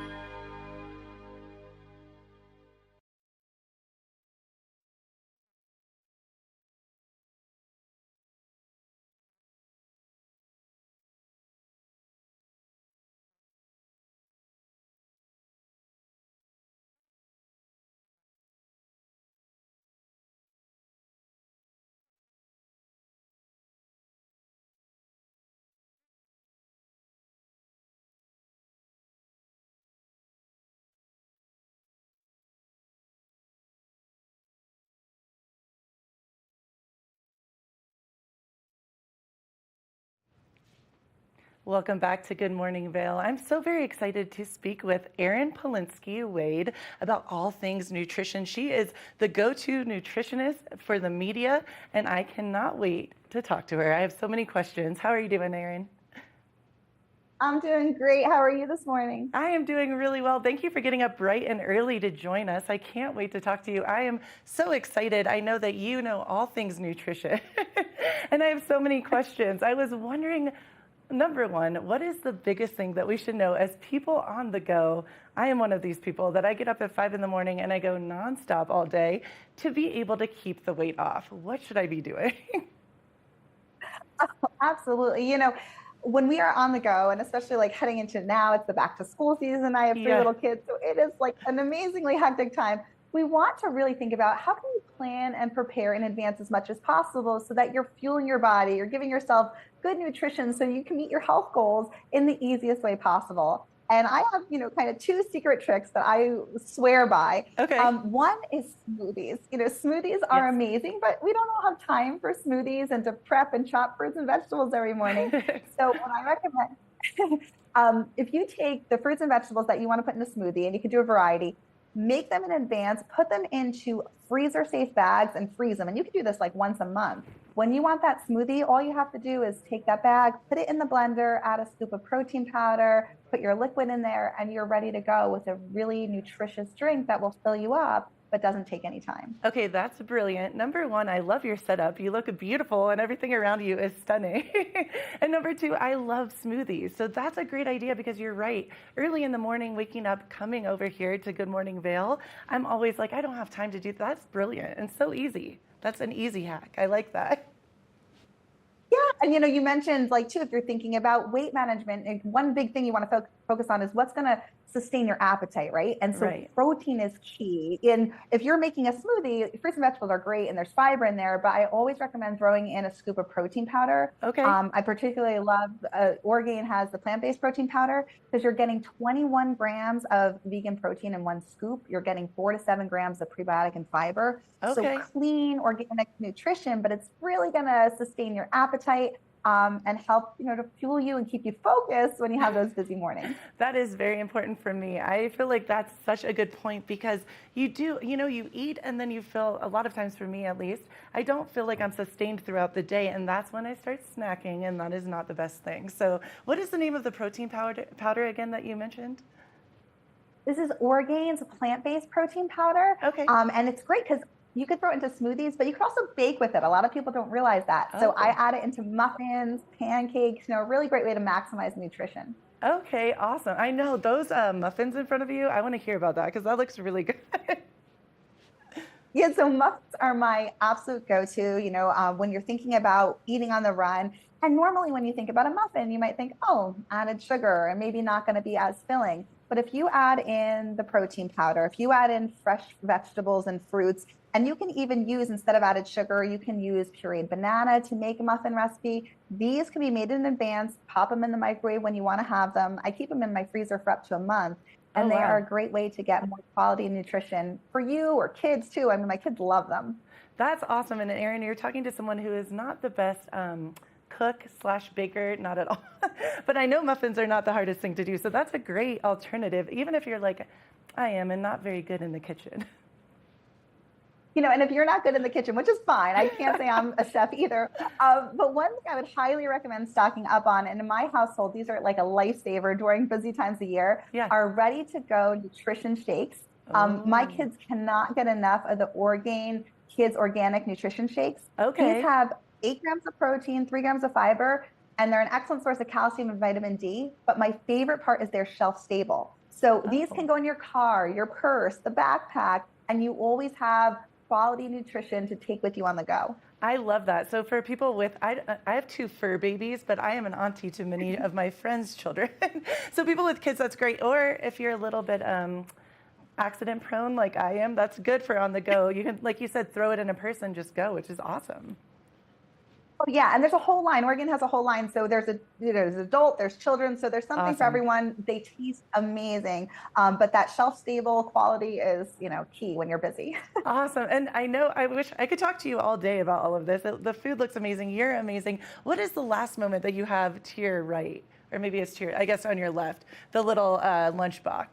Welcome back to Good Morning Vail. I'm so very excited to speak with Erin Polinsky-Wade about all things nutrition. She is the go-to nutritionist for the media, and I cannot wait to talk to her. I have so many questions. How are you doing, Erin? I'm doing great. How are you this morning? I am doing really well. Thank you for getting up bright and early to join us. I can't wait to talk to you. I am so excited. I know that you know all things nutrition, and I have so many questions. I was wondering, number one, what is the biggest thing that we should know as people on the go? I am one of these people that I get up at 5 in the morning and I go nonstop all day to be able to keep the weight off. What should I be doing? Oh, absolutely. You know, when we are on the go, and especially like heading into now, it's the back to school season. I have three little kids, so it is like an amazingly hectic time. We want to really think about how can you plan and prepare in advance as much as possible so that you're fueling your body, you're giving yourself good nutrition so you can meet your health goals in the easiest way possible. And I have, you know, kind of two secret tricks that I swear by. Okay. One is smoothies. You know, smoothies are amazing, but we don't all have time for smoothies and to prep and chop fruits and vegetables every morning. So what I recommend, if you take the fruits and vegetables that you want to put in a smoothie, and you can do a variety, make them in advance, put them into freezer safe bags and freeze them. And you can do this like once a month. When you want that smoothie, all you have to do is take that bag, put it in the blender, add a scoop of protein powder, put your liquid in there, and you're ready to go with a really nutritious drink that will fill you up, but doesn't take any time. Okay, that's brilliant. Number one, I love your setup. You look beautiful and everything around you is stunning. And number two, I love smoothies. So that's a great idea because you're right. Early in the morning, waking up, coming over here to Good Morning Vail, I'm always like, I don't have time to do that. That's brilliant and so easy. That's an easy hack. I like that. Yeah, and you know, you mentioned like too, if you're thinking about weight management, one big thing you want to focus on is what's going to sustain your appetite, right? And so protein is key. And if you're making a smoothie, fruits and vegetables are great and there's fiber in there, but I always recommend throwing in a scoop of protein powder. Okay. I particularly love, Orgain has the plant-based protein powder because you're getting 21 grams of vegan protein in one scoop. You're getting 4 to 7 grams of prebiotic and fiber. Okay. So clean, organic nutrition, but it's really going to sustain your appetite. and help, to fuel you and keep you focused when you have those busy mornings. That is very important for me. I feel like that's such a good point because you do, you eat and then you feel, a lot of times for me at least, I don't feel like I'm sustained throughout the day, and that's when I start snacking, and that is not the best thing. So what is the name of the protein powder again that you mentioned? This is Orgain's plant-based protein powder. Okay. And it's great because you could throw it into smoothies, but you could also bake with it. A lot of people don't realize that. So I add it into muffins, pancakes, a really great way to maximize nutrition. Okay, awesome. I know those muffins in front of you, I want to hear about that because that looks really good. Yeah, so muffins are my absolute go-to, when you're thinking about eating on the run. And normally when you think about a muffin, you might think, oh, added sugar and maybe not going to be as filling. But if you add in the protein powder, if you add in fresh vegetables and fruits, and you can even use, instead of added sugar, you can use pureed banana to make a muffin recipe. These can be made in advance, pop them in the microwave when you want to have them. I keep them in my freezer for up to a month. And they are a great way to get more quality nutrition for you or kids too. I mean, my kids love them. That's awesome. And Erin, you're talking to someone who is not the best cook/baker, not at all. But I know muffins are not the hardest thing to do. So that's a great alternative, even if you're like I am and not very good in the kitchen. And if you're not good in the kitchen, which is fine, I can't say I'm a chef either. But one thing I would highly recommend stocking up on, and in my household, these are like a lifesaver during busy times of year, are ready to go nutrition shakes. My kids cannot get enough of the Orgain Kids Organic Nutrition Shakes. Okay. These have 8 grams of protein, 3 grams of fiber, and they're an excellent source of calcium and vitamin D. But my favorite part is they're shelf stable. So these can go in your car, your purse, the backpack, and you always have quality nutrition to take with you on the go. I love that. So for people with, I have 2 fur babies, but I am an auntie to many of my friends' children. So people with kids, that's great. Or if you're a little bit accident prone like I am, that's good for on the go. You can, like you said, throw it in a purse and just go, which is awesome. Oh yeah, and there's a whole line. Orgain has a whole line. So there's adult, there's children. So there's something for everyone. They taste amazing. But that shelf stable quality is, key when you're busy. Awesome. And I wish I could talk to you all day about all of this. The food looks amazing. You're amazing. What is the last moment that you have to your right? Or maybe it's to your, I guess on your left, the little lunchbox.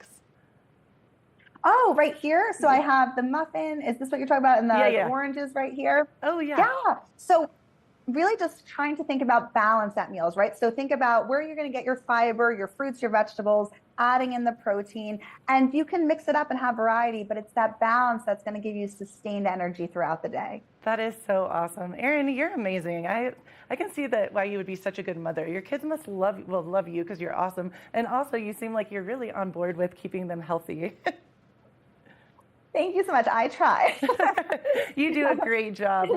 Oh, right here. So I have the muffin. Is this what you're talking about? And the oranges right here? Oh yeah. Yeah. So really just trying to think about balance at meals, right? So think about where you're going to get your fiber, your fruits, your vegetables, adding in the protein, and you can mix it up and have variety, but it's that balance that's going to give you sustained energy throughout the day. That is so awesome. Erin, you're amazing. I can see that why you would be such a good mother. Your kids must love you because you're awesome. And also you seem like you're really on board with keeping them healthy. Thank you so much. I try. You do a great job.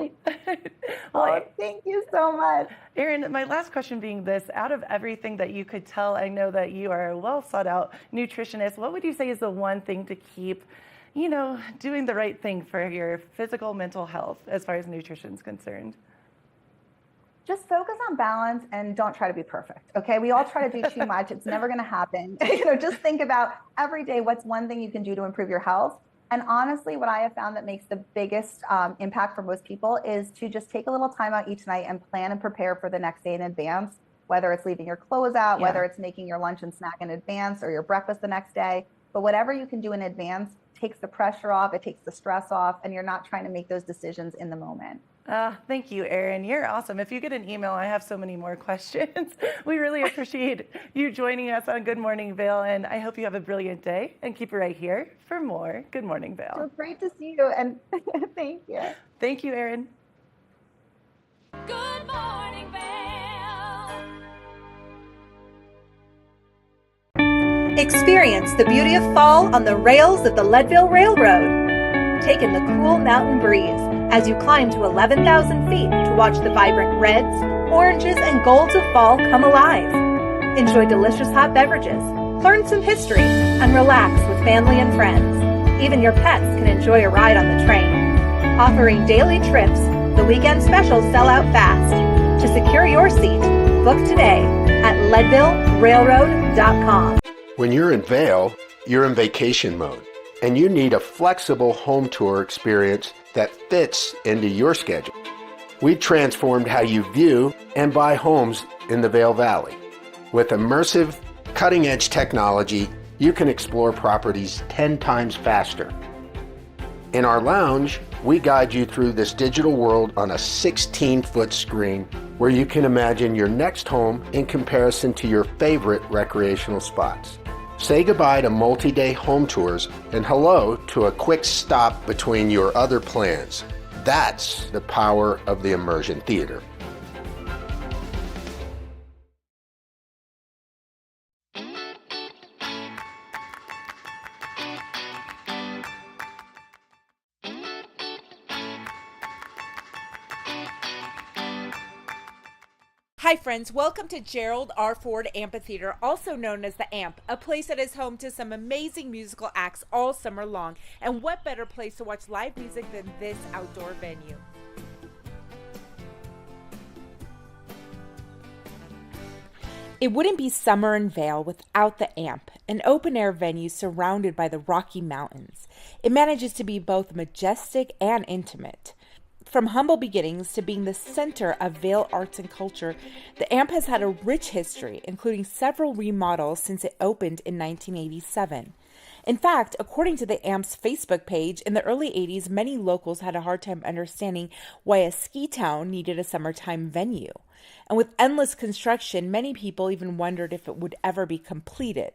Thank you so much. Erin, my last question being this, out of everything that you could tell, I know that you are a well sought out nutritionist. What would you say is the one thing to keep, doing the right thing for your physical, mental health as far as nutrition is concerned? Just focus on balance and don't try to be perfect. Okay. We all try to do too much. It's never going to happen. Just think about every day, what's one thing you can do to improve your health? And honestly, what I have found that makes the biggest impact for most people is to just take a little time out each night and plan and prepare for the next day in advance, whether it's leaving your clothes out, whether it's making your lunch and snack in advance or your breakfast the next day. But whatever you can do in advance takes the pressure off, it takes the stress off, and you're not trying to make those decisions in the moment. Thank you, Erin. You're awesome. If you get an email, I have so many more questions. We really appreciate you joining us on Good Morning Vail, and I hope you have a brilliant day and keep it right here for more Good Morning Vail. So great to see you, and thank you. Thank you, Erin. Good morning, Vail. Experience the beauty of fall on the rails of the Leadville Railroad. Take in the cool mountain breeze as you climb to 11,000 feet to watch the vibrant reds, oranges, and golds of fall come alive. Enjoy delicious hot beverages, learn some history, and relax with family and friends. Even your pets can enjoy a ride on the train. Offering daily trips, the weekend specials sell out fast. To secure your seat, book today at leadvillerailroad.com. When you're in Vail, you're in vacation mode, and you need a flexible home tour experience that fits into your schedule. We transformed how you view and buy homes in the Vail Valley. With immersive, cutting-edge technology, you can explore properties 10 times faster. In our lounge, we guide you through this digital world on a 16-foot screen where you can imagine your next home in comparison to your favorite recreational spots. Say goodbye to multi-day home tours and hello to a quick stop between your other plans. That's the power of the Immersion Theater. Hi friends, welcome to Gerald R. Ford Amphitheater, also known as the AMP, a place that is home to some amazing musical acts all summer long. And what better place to watch live music than this outdoor venue? It wouldn't be summer in Vail without the AMP, an open-air venue surrounded by the Rocky Mountains. It manages to be both majestic and intimate. From humble beginnings to being the center of Vail arts and culture, the AMP has had a rich history, including several remodels since it opened in 1987. In fact, according to the AMP's Facebook page, in the early 80s, many locals had a hard time understanding why a ski town needed a summertime venue. And with endless construction, many people even wondered if it would ever be completed.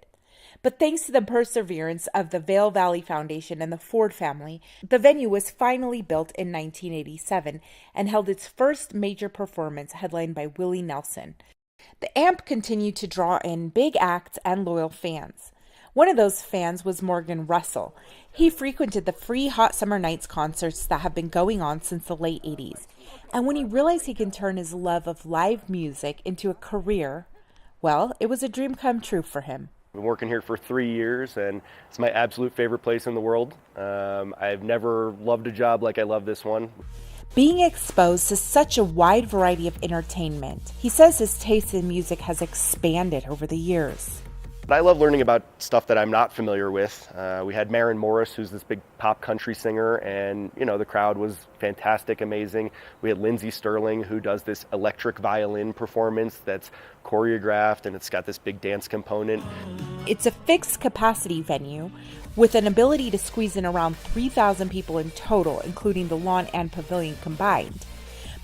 But thanks to the perseverance of the Vail Valley Foundation and the Ford family, the venue was finally built in 1987 and held its first major performance headlined by Willie Nelson. The AMP continued to draw in big acts and loyal fans. One of those fans was Morgan Russell. He frequented the free Hot Summer Nights concerts that have been going on since the late 80s. And when he realized he can turn his love of live music into a career, well, it was a dream come true for him. I've been working here for 3 years, and it's my absolute favorite place in the world. I've never loved a job like I love this one. Being exposed to such a wide variety of entertainment, he says his taste in music has expanded over the years. But I love learning about stuff that I'm not familiar with. We had Maren Morris, who's this big pop country singer, and the crowd was fantastic, amazing. We had Lindsey Sterling, who does this electric violin performance that's choreographed, and it's got this big dance component. It's a fixed capacity venue with an ability to squeeze in around 3,000 people in total, including the lawn and pavilion combined.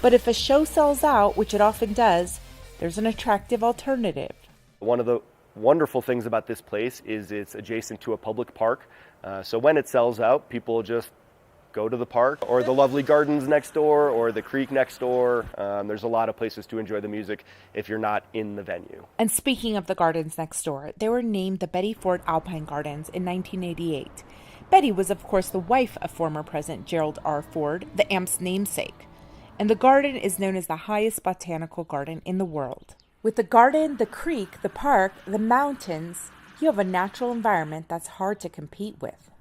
But if a show sells out, which it often does, there's an attractive alternative. One of the wonderful things about this place is it's adjacent to a public park. So when it sells out, people just go to the park or the lovely gardens next door or the creek next door. There's a lot of places to enjoy the music if you're not in the venue. And speaking of the gardens next door, they were named the Betty Ford Alpine Gardens in 1988. Betty was, of course, the wife of former President Gerald R. Ford, the AMP's namesake. And the garden is known as the highest botanical garden in the world. With the garden, the creek, the park, the mountains, you have a natural environment that's hard to compete with.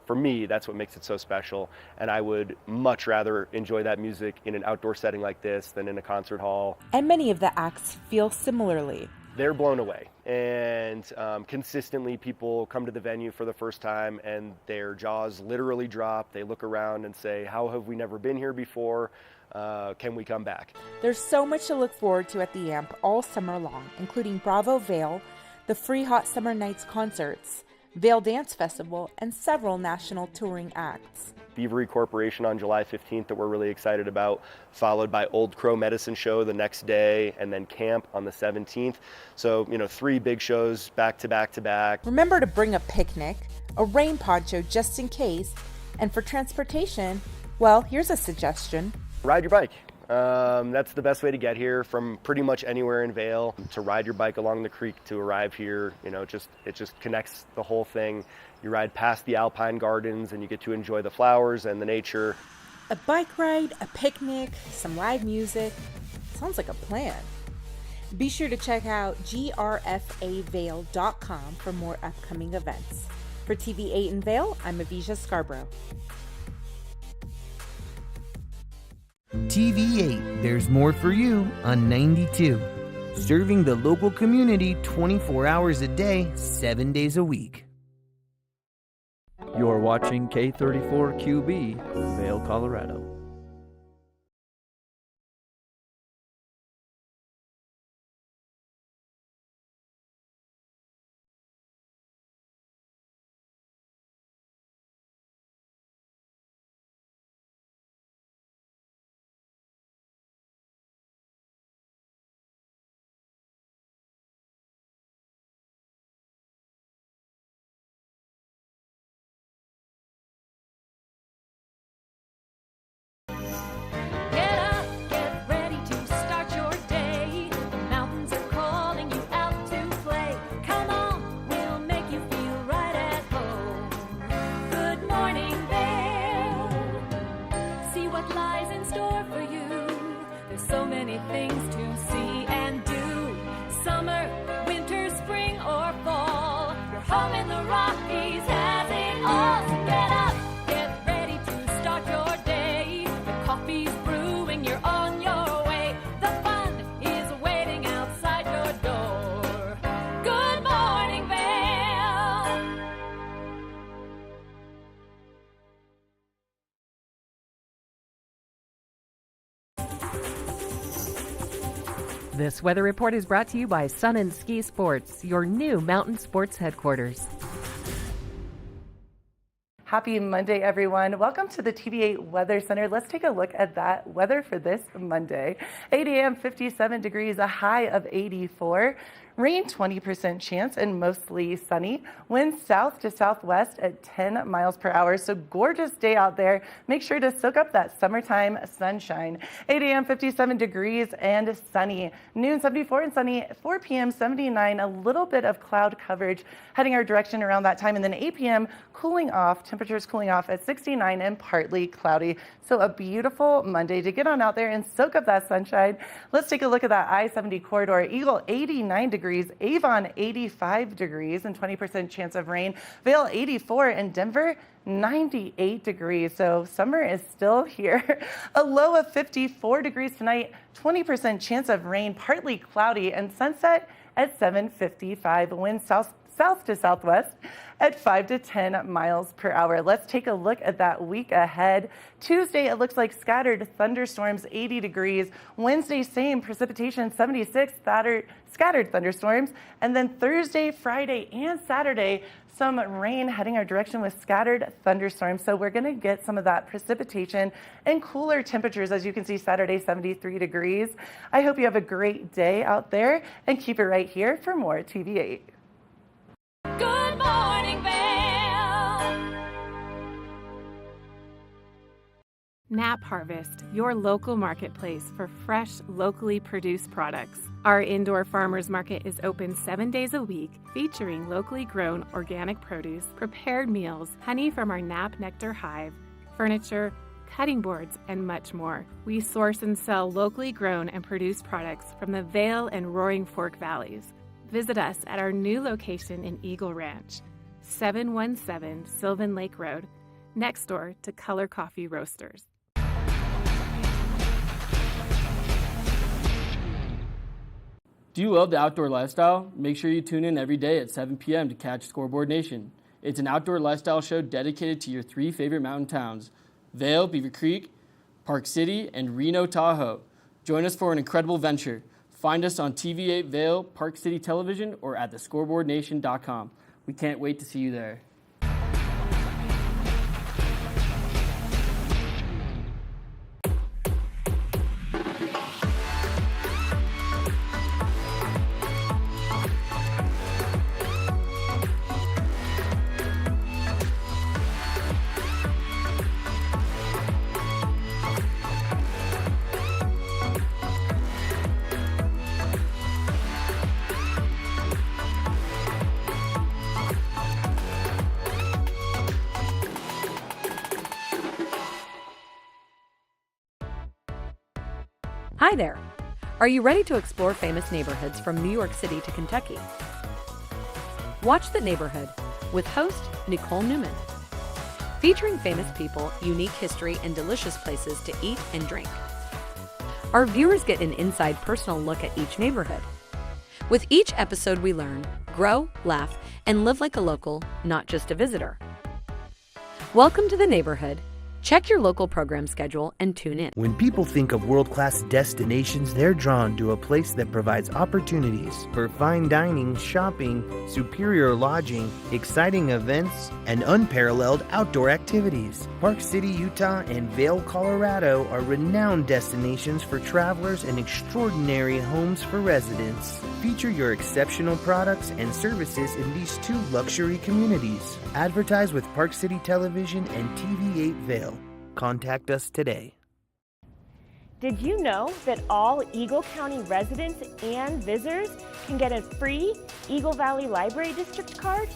For me, that's what makes it so special, and I would much rather enjoy that music in an outdoor setting like this than in a concert hall. And many of the acts feel similarly. They're blown away, and consistently people come to the venue for the first time and their jaws literally drop. They look around and say, how have we never been here before? Can we come back? There's so much to look forward to at the AMP all summer long, including Bravo Vail, the free Hot Summer Nights concerts, Vail Dance Festival, and several national touring acts. Beavery Corporation on July 15th that we're really excited about, followed by Old Crow Medicine Show the next day, and then Camp on the 17th. So, 3 big shows back to back to back. Remember to bring a picnic, a rain poncho just in case, and for transportation, well, here's a suggestion. Ride your bike. That's the best way to get here from pretty much anywhere in Vail. To ride your bike along the creek to arrive here, it just connects the whole thing. You ride past the Alpine Gardens and you get to enjoy the flowers and the nature. A bike ride, a picnic, some live music. Sounds like a plan. Be sure to check out grfavail.com for more upcoming events. For TV8 in Vail, I'm Avisha Scarborough. TV8, there's more for you on 92. Serving the local community 24 hours a day, 7 days a week. You're watching K34QB, Vail, Colorado. many things to see and do. Summer, winter, spring, or fall. Your home in the Rockies has it all. So get up, get ready to start your day. The coffee's brewing, you're on your way. The fun is waiting outside your door. Good morning, Vail. This weather report is brought to you by Sun and Ski Sports, your new mountain sports headquarters. Happy Monday, everyone. Welcome to the TV8 Weather Center. Let's take a look at that weather for this Monday. 8 a.m., 57 degrees, a high of 84. Rain, 20% chance and mostly sunny. Winds south to southwest at 10 miles per hour. So gorgeous day out there. Make sure to soak up that summertime sunshine. 8 a.m., 57 degrees and sunny. Noon, 74 and sunny. 4 p.m., 79. A little bit of cloud coverage heading our direction around that time. And then 8 p.m., cooling off. Temperatures cooling off at 69 and partly cloudy. So a beautiful Monday to get on out there and soak up that sunshine. Let's take a look at that I-70 corridor. Eagle, 89 degrees. Avon, 85 degrees and 20% chance of rain. Vail, 84, and Denver, 98 degrees. So summer is still here. A low of 54 degrees tonight, 20% chance of rain, partly cloudy, and sunset at 7:55. Wind south to southwest at 5 to 10 miles per hour. Let's take a look at that week ahead. Tuesday, it looks like scattered thunderstorms, 80 degrees. Wednesday, same precipitation, 76, scattered thunderstorms. And then Thursday, Friday, and Saturday, some rain heading our direction with scattered thunderstorms. So we're going to get some of that precipitation and cooler temperatures. As you can see, Saturday, 73 degrees. I hope you have a great day out there and keep it right here for more TV8. Good morning, Vail. Nap Harvest, your local marketplace for fresh, locally produced products. Our indoor farmers market is open 7 days a week, featuring locally grown organic produce, prepared meals, honey from our Nap Nectar hive, furniture, cutting boards, and much more. We source and sell locally grown and produced products from the Vail and Roaring Fork Valleys. Visit us at our new location in Eagle Ranch, 717 Sylvan Lake Road, next door to Color Coffee Roasters. Do you love the outdoor lifestyle? Make sure you tune in every day at 7 p.m. to catch Scoreboard Nation. It's an outdoor lifestyle show dedicated to your 3 favorite mountain towns, Vail, Beaver Creek, Park City, and Reno, Tahoe. Join us for an incredible venture. Find us on TV8 Vail, Park City Television, or at thescoreboardnation.com. We can't wait to see you there. Hi there. Are you ready to explore famous neighborhoods from New York City to Kentucky? Watch The Neighborhood with host Nicole Newman. Featuring famous people, unique history, and delicious places to eat and drink. Our viewers get an inside personal look at each neighborhood. With each episode we learn, grow, laugh, and live like a local, not just a visitor. Welcome to The Neighborhood. Check your local program schedule and tune in. When people think of world-class destinations, they're drawn to a place that provides opportunities for fine dining, shopping, superior lodging, exciting events, and unparalleled outdoor activities. Park City, Utah, and Vail, Colorado are renowned destinations for travelers and extraordinary homes for residents. Feature your exceptional products and services in these 2 luxury communities. Advertise with Park City Television and TV8 Vail. Contact us today. Did you know that all Eagle County residents and visitors can get a free Eagle Valley Library District card?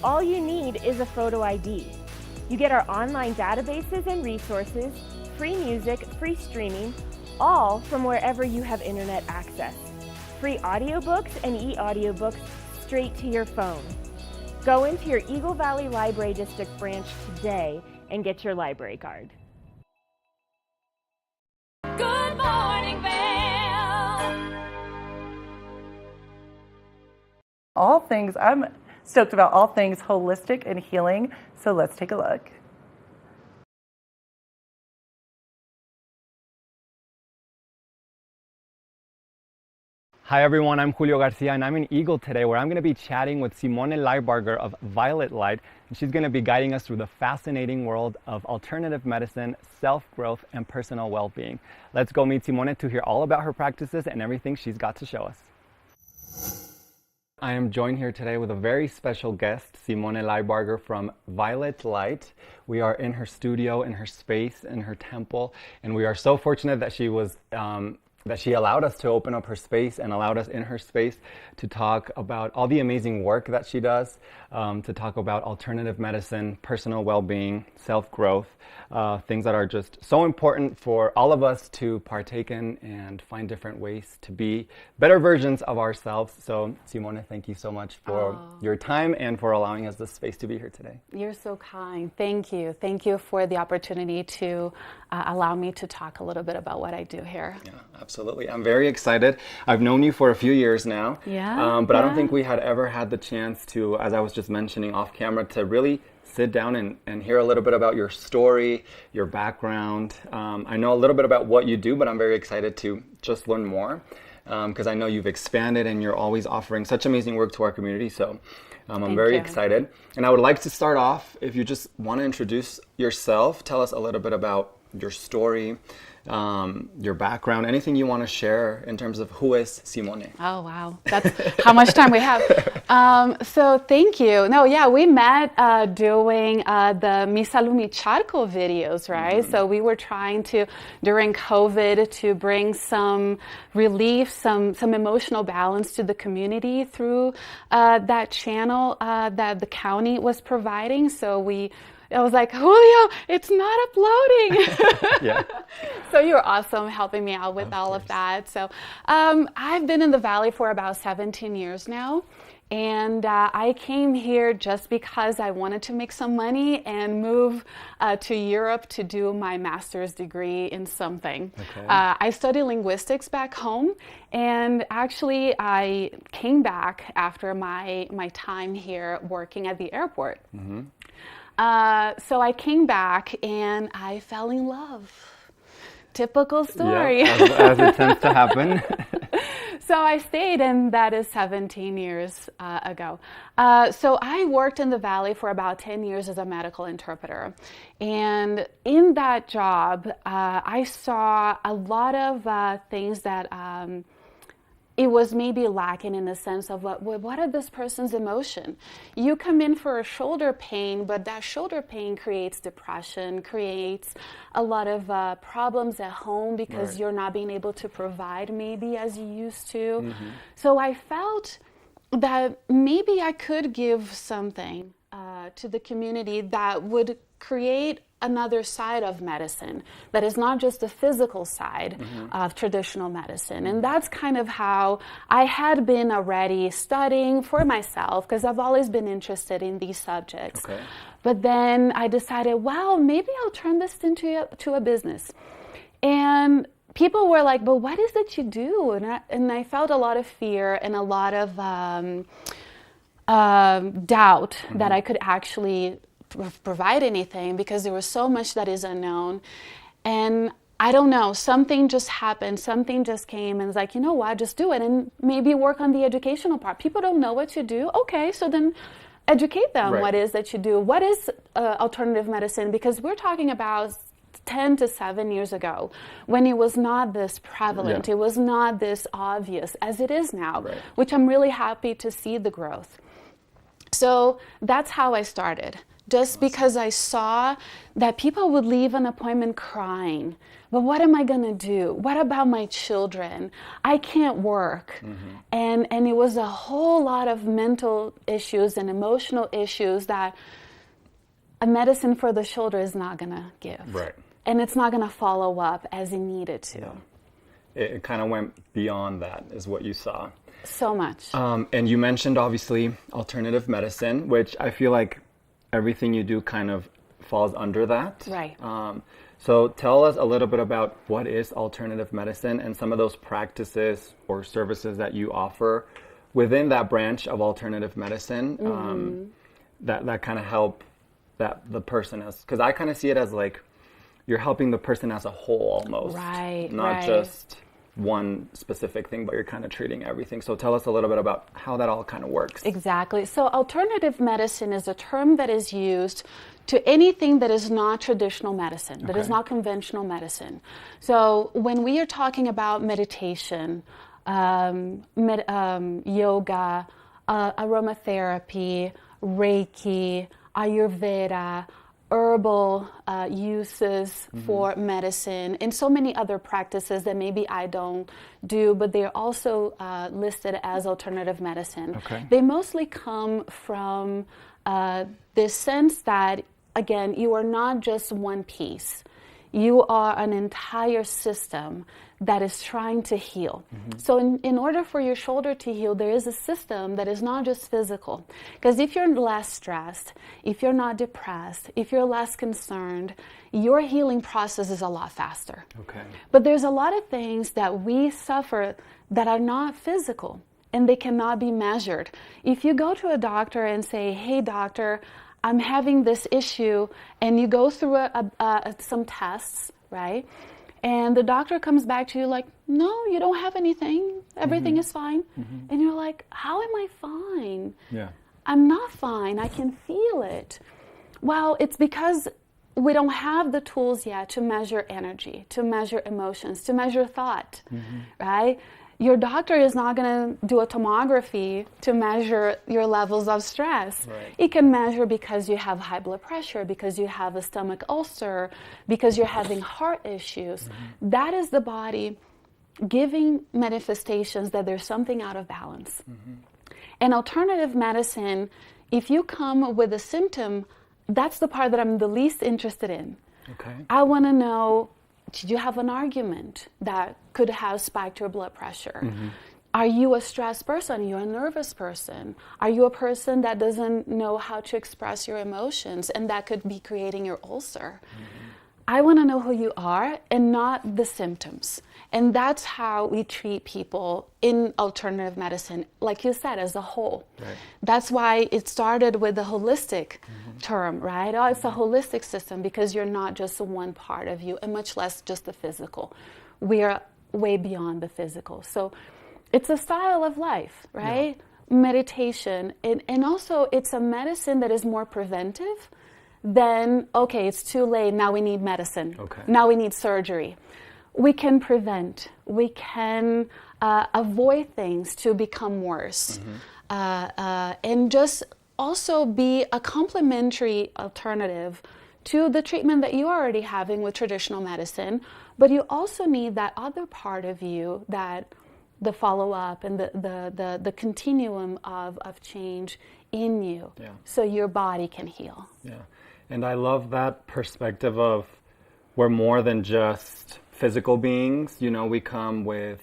All you need is a photo ID. You get our online databases and resources, free music, free streaming, all from wherever you have internet access. Free audiobooks and e-audiobooks straight to your phone. Go into your Eagle Valley Library District branch today and get your library card. Good morning, Vail. I'm stoked about all things holistic and healing, so let's take a look. Hi everyone, I'm Julio Garcia and I'm in Eagle today where I'm going to be chatting with Simone Leibarger of Violet Light, and she's going to be guiding us through the fascinating world of alternative medicine, self-growth, and personal well-being. Let's go meet Simone to hear all about her practices and everything she's got to show us. I am joined here today with a very special guest, Simone Leibarger from Violet Light. We are in her studio, in her space, in her temple, and we are so fortunate that she allowed us to open up her space and allowed us in her space to talk about all the amazing work that she does, to talk about alternative medicine, personal well-being, self-growth, things that are just so important for all of us to partake in and find different ways to be better versions of ourselves. So Simone, thank you so much for your time and for allowing us this space to be here today. You're so kind. Thank you. Thank you for the opportunity to allow me to talk a little bit about what I do here. Yeah, absolutely. I'm very excited. I've known you for a few years now, but I don't think we had ever had the chance to, as I was just mentioning off camera, to really sit down and hear a little bit about your story, your background. I know a little bit about what you do, but I'm very excited to just learn more because I know you've expanded and you're always offering such amazing work to our community. So I'm very excited. And I would like to start off, if you just want to introduce yourself, tell us a little bit about your story, your background, anything you want to share in terms of who is Simone. Oh, wow. That's how much time we have. So thank you. No, yeah, we met doing the Mi Salud Mi Charco videos, right? So we were trying to, during COVID, to bring some relief, some emotional balance to the community through that channel that the county was providing. So I was like, Julio, it's not uploading. So you're awesome helping me out with all of that. So I've been in the Valley for about 17 years now. And I came here just because I wanted to make some money and move to Europe to do my master's degree in something. I studied linguistics back home, and actually I came back after my time here working at the airport. So I came back and I fell in love. Typical story. Yeah, as it tends to happen. So I stayed, and that is 17 years ago. So I worked in the Valley for about 10 years as a medical interpreter. And in that job, I saw a lot of things that it was maybe lacking in the sense of what are this person's emotion? You come in for a shoulder pain, but that shoulder pain creates depression, creates a lot of problems at home because you're not being able to provide maybe as you used to. So I felt that maybe I could give something to the community that would create another side of medicine that is not just the physical side of traditional medicine. And that's kind of how I had been already studying for myself, because I've always been interested in these subjects. But then I decided, well, maybe I'll turn this into a business. And people were like, but what is it you do? And I felt a lot of fear and a lot of doubt that I could actually provide anything, because there was so much that is unknown. And I don't know, something just happened, something just came and was like, you know what, just do it and maybe work on the educational part. People don't know what you do. Okay, so then educate them what is that you do. What is alternative medicine? Because we're talking about 10 to 7 years ago, when it was not this prevalent, it was not this obvious as it is now, which I'm really happy to see the growth. So that's how I started. Just because I saw that people would leave an appointment crying. But what am I going to do? What about my children? I can't work. And it was a whole lot of mental issues and emotional issues that a medicine for the shoulder is not going to give. And it's not going to follow up as it needed to. it kind of went beyond that, is what you saw. So much. And you mentioned, obviously, alternative medicine, which I feel like everything you do kind of falls under that. Right. So tell us a little bit about what is alternative medicine and some of those practices or services that you offer within that branch of alternative medicine that kind of help the person, as because I kind of see it as like you're helping the person as a whole almost, right? Not just one specific thing, but you're kind of treating everything. So tell us a little bit about how that all kind of works. Exactly. So alternative medicine is a term that is used to anything that is not traditional medicine, that is not conventional medicine. So when we are talking about meditation, yoga, aromatherapy, Reiki, Ayurveda, herbal uses for medicine, and so many other practices that maybe I don't do, but they're also listed as alternative medicine. Okay. They mostly come from this sense that, again, you are not just one piece. You are an entire system that is trying to heal. So in order for your shoulder to heal, there is a system that is not just physical. Because if you're less stressed, if you're not depressed, if you're less concerned, your healing process is a lot faster. Okay. But there's a lot of things that we suffer that are not physical, and they cannot be measured. If you go to a doctor and say, hey, doctor, I'm having this issue, and you go through some tests, right? And the doctor comes back to you like, no, you don't have anything. Everything is fine. And you're like, how am I fine? Yeah. I'm not fine. I can feel it. Well, it's because we don't have the tools yet to measure energy, to measure emotions, to measure thought, right? Your doctor is not going to do a tomography to measure your levels of stress. Right. It can measure because you have high blood pressure, because you have a stomach ulcer, because you're having heart issues. That is the body giving manifestations that there's something out of balance. And alternative medicine, if you come with a symptom, that's the part that I'm the least interested in. Okay. I want to know, did you have an argument that could have spiked your blood pressure? Are you a stressed person? Are you a nervous person? Are you a person that doesn't know how to express your emotions, and that could be creating your ulcer? I want to know who you are and not the symptoms. And that's how we treat people in alternative medicine, like you said, as a whole. Right. That's why it started with the holistic term, right? Oh, it's a holistic system because you're not just one part of you, and much less just the physical. We are way beyond the physical. So it's a style of life, right? Meditation. And also it's a medicine that is more preventive than, okay, it's too late, now we need medicine. Okay. Now we need surgery. We can prevent. We can avoid things to become worse. And just also be a complementary alternative to the treatment that you're already having with traditional medicine. But you also need that other part of you, that the follow-up and the continuum of change in you, so your body can heal. Yeah. And I love that perspective of we're more than just physical beings. You know, we come with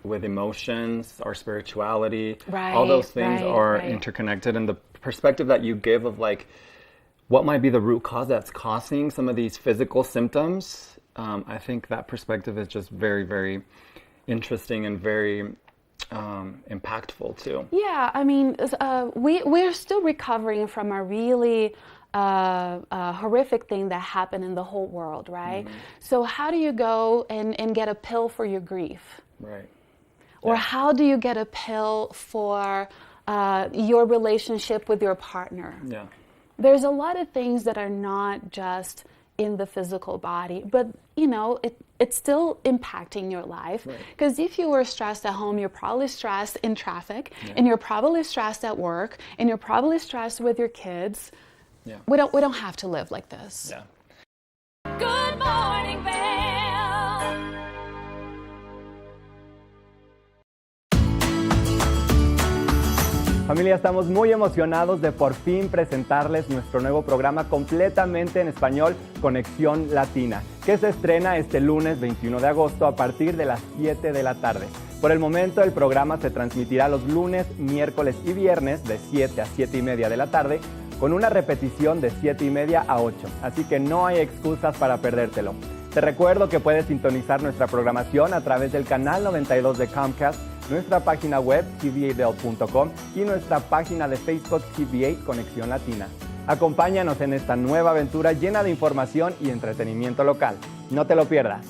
emotions, our spirituality. Right, all those things are right. interconnected. And the perspective that you give of like what might be the root cause that's causing some of these physical symptoms, I think that perspective is just very, very interesting and very impactful too. Yeah, I mean, we're still recovering from a really horrific thing that happened in the whole world, right? So how do you go and get a pill for your grief? Right. Or how do you get a pill for your relationship with your partner? Yeah. There's a lot of things that are not just in the physical body, but you know, it's still impacting your life. Because if you were stressed at home, you're probably stressed in traffic, and you're probably stressed at work, and you're probably stressed with your kids. Yeah. We don't have to live like this. Yeah. Good morning, Vail. Familia, estamos muy emocionados de por fin presentarles nuestro nuevo programa completamente en español, Conexión Latina. que se estrena este lunes 21 de agosto a partir de las 7 de la tarde. Por el momento, el programa se transmitirá los lunes, miércoles y viernes de 7 a 7 y media de la tarde, con una repetición de 7 y media a 8, así que no hay excusas para perdértelo. Te recuerdo que puedes sintonizar nuestra programación a través del canal 92 de Comcast, nuestra página web tva.com y nuestra página de Facebook TVA Conexión Latina. Acompáñanos en esta nueva aventura llena de información y entretenimiento local. No te lo pierdas.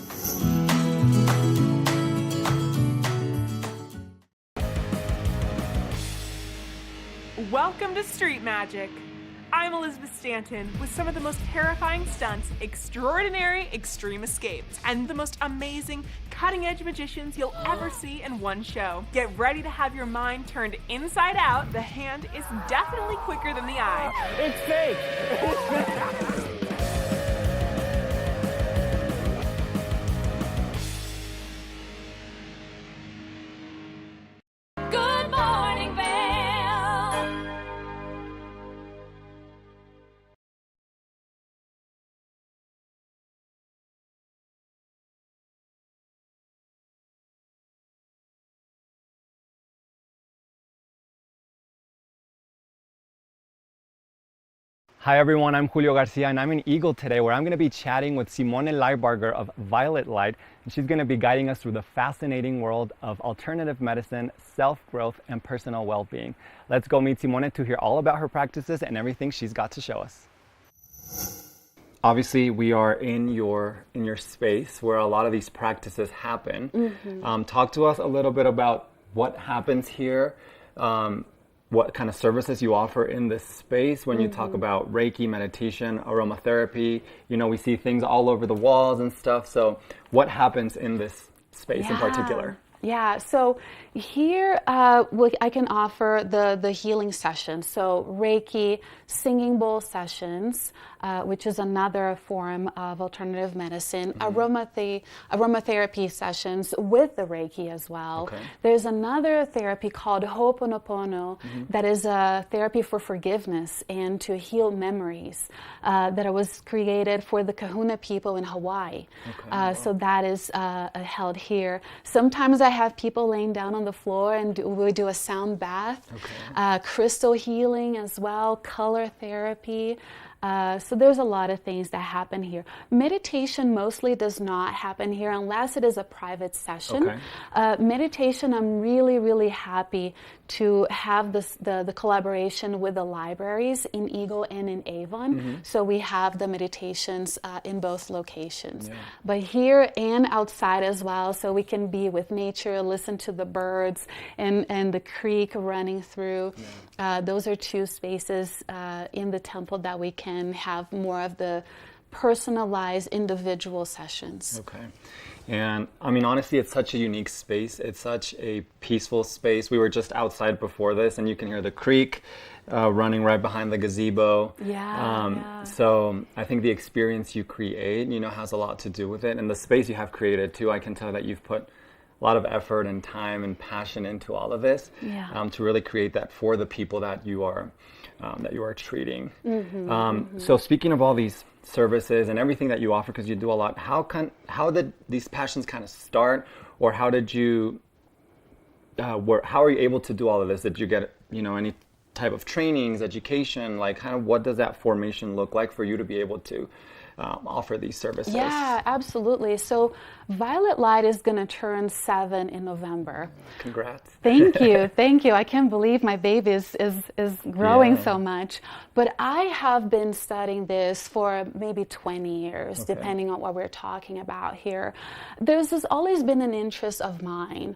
Welcome to Street Magic. I'm Elizabeth Stanton with some of the most terrifying stunts, extraordinary extreme escapes, and the most amazing cutting-edge magicians you'll ever see in one show. Get ready to have your mind turned inside out. The hand is definitely quicker than the eye. It's fake! Good morning, Vail. Hi everyone, I'm Julio Garcia and I'm in Eagle today where I'm going to be chatting with Simone Leibarger of Violet Light, and she's going to be guiding us through the fascinating world of alternative medicine, self-growth, and personal well-being. Let's go meet Simone to hear all about her practices and everything she's got to show us. Obviously, we are in your space where a lot of these practices happen. Mm-hmm. Talk to us a little bit about what happens here. What kind of services you offer in this space when you talk about Reiki, meditation, aromatherapy. You know, we see things all over the walls and stuff. So what happens in this space in particular? Yeah, so here I can offer the healing sessions. So Reiki, singing bowl sessions, which is another form of alternative medicine, aromatherapy sessions with the Reiki as well. Okay. There's another therapy called Ho'oponopono that is a therapy for forgiveness and to heal memories that was created for the Kahuna people in Hawaii. So that is held here. Sometimes I have people laying down on the floor and we do a sound bath, crystal healing as well, color therapy. So there's a lot of things that happen here. Meditation mostly does not happen here unless it is a private session. Meditation, I'm really, really happy to have the collaboration with the libraries in Eagle and in Avon. So we have the meditations in both locations. But here and outside as well, so we can be with nature, listen to the birds and the creek running through. Those are two spaces in the temple that we can have more of the personalized individual sessions. Okay. And I mean, honestly, it's such a unique space. It's such a peaceful space. We were just outside before this and you can hear the creek running right behind the gazebo. So I think the experience you create, you know, has a lot to do with it. And the space you have created too, I can tell that you've put a lot of effort and time and passion into all of this to really create that for the people that you are treating. So speaking of all these services and everything that you offer, because you do a lot, how did these passions kind of start, or how did you how are you able to do all of this? Did you get, you know, any type of trainings, education, like kind of what does that formation look like for you to be able to offer these services? Yeah, absolutely. So Violet Light is going to turn 7 in November. Congrats. Thank you. Thank you. I can't believe my baby is growing so much. But I have been studying this for maybe 20 years, depending on what we're talking about here. There's always been an interest of mine.